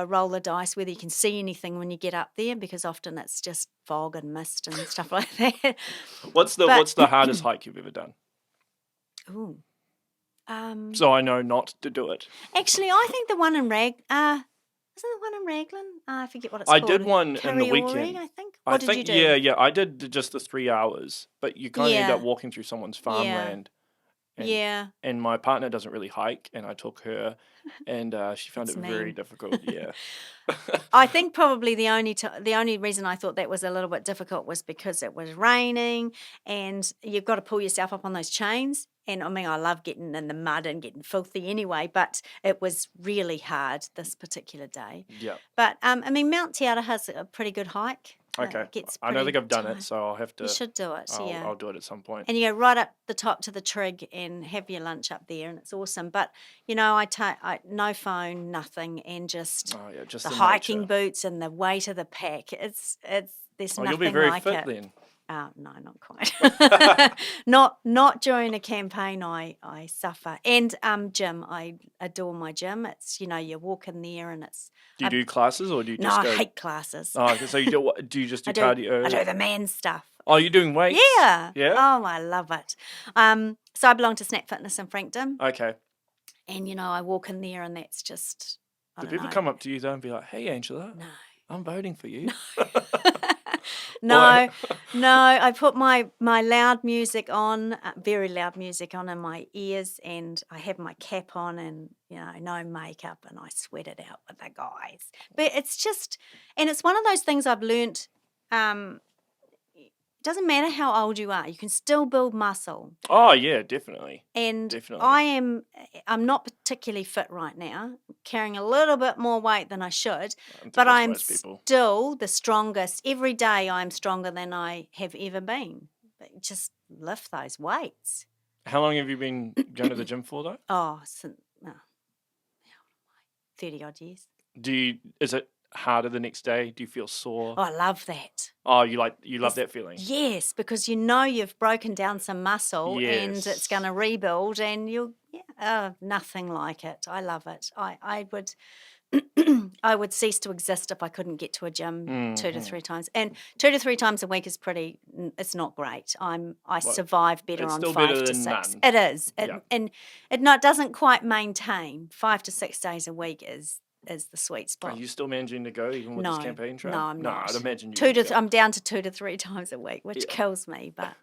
roll of dice whether you can see anything when you get up there, because often it's just fog and mist and stuff like that. What's the hardest hike you've ever done? Ooh. So I know not to do it. Actually, I think the one in isn't the one in Raglan? I forget what it's called. I did one in the weekend. I think. What did you do? Yeah. I did just the 3 hours, but you kind of end up walking through someone's farmland. And my partner doesn't really hike, and I took her, and she found it very difficult. Yeah. I think probably the only reason I thought that was a little bit difficult was because it was raining, and you've got to pull yourself up on those chains. And I mean, I love getting in the mud and getting filthy anyway, but it was really hard this particular day. Yeah. But I mean, Mount Te Araha has a pretty good hike. Okay. I don't think I've done it, so I'll have to. You should do it. I'll do it at some point. And you go right up the top to the trig and have your lunch up there, and it's awesome. But I take no phone, nothing, and just just the nature. hiking boots and the weight of the pack. It's there's nothing like it. You'll be very fit then. No, not quite. not during a campaign. I suffer. And gym. I adore my gym. It's you walk in there and it's. Do you do classes or do you just go? No, I hate classes. Oh, so you do you just do cardio? I do the man stuff. Oh, you're doing weights? Yeah. Yeah. Oh, I love it. So I belong to Snap Fitness in Frankton. Okay. And I walk in there and that's just. Do people come up to you though and be like, "Hey, Angela, no, I'm voting for you"? No, I put my loud music on, very loud music on in my ears, and I have my cap on and, no makeup, and I sweat it out with the guys. But it's just, and it's one of those things I've learnt, doesn't matter how old you are, you can still build muscle. Oh, yeah, definitely. And Definitely. I'm not particularly fit right now, carrying a little bit more weight than I should, think but that's I'm most people. still the strongest. Every day I'm stronger than I have ever been. But just lift those weights. How long have you been going to the gym for, though? Oh, since 30 odd years. Is it harder the next day? Do you feel sore? Oh, I love that. Oh, you love that feeling? Yes, because you know you've broken down some muscle and it's Yes. going to rebuild, and nothing like it. I love it. I would I would cease to exist if I couldn't get to a gym 2 to 3 times. And 2 to 3 times a week is it's not great. I survive better it's on still 5 better to than 6. none. It is. Yeah. And it doesn't quite maintain. 5 to 6 days a week is the sweet spot. Are you still managing to go even with this campaign trail? No, I'm not. I'd imagine I'm down to 2 to 3 times a week, which kills me, but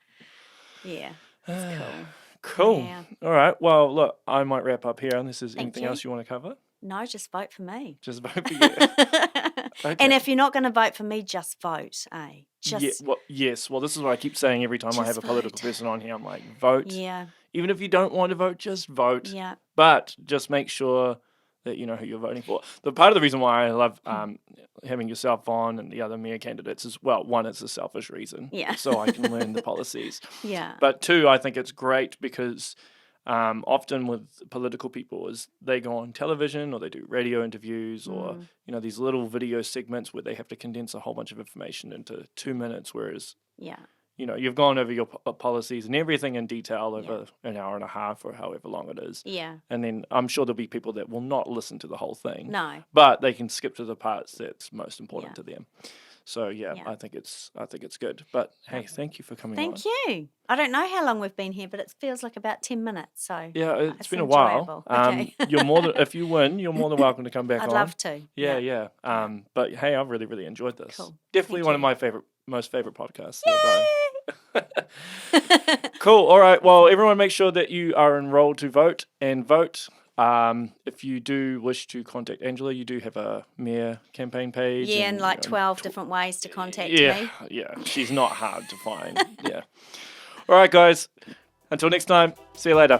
yeah, it's cool. Cool. Yeah. All right. Well, look, I might wrap up here unless there's Thank anything you. else you want to cover. No, just vote for me. Just vote for you. Okay. And if you're not going to vote for me, just vote, eh? Yes. Well, this is what I keep saying every time I have a political vote. person on here. I'm like, vote. Yeah. Even if you don't want to vote, just vote. Yeah. But just make sure that you know who you're voting for. The part of the reason why I love having yourself on and the other mayor candidates is, well, one, it's a selfish reason. Yeah. So I can learn the policies. Yeah. But two, I think it's great because often with political people is they go on television or they do radio interviews or, these little video segments where they have to condense a whole bunch of information into 2 minutes, whereas, you've gone over your policies and everything in detail over an hour and a half or however long it is. Yeah. And then I'm sure there'll be people that will not listen to the whole thing. No. But they can skip to the parts that's most important to them. So I think it's good. But hey, thank you for coming on. Thank you. I don't know how long we've been here, but it feels like about 10 minutes. So yeah, it's been a while. Okay. You're more than if you win, you're more than welcome to come back on. I'd love to. Yeah. But hey, I've really, really enjoyed this. Cool. Definitely Thank one you. of my most favorite podcasts. Cool. All right. Well, everyone, make sure that you are enrolled to vote and vote. If you do wish to contact Angela, you do have a mayor campaign page. Yeah, and like 12 different ways to contact me. Yeah. She's not hard to find. Yeah. All right, guys. Until next time. See you later.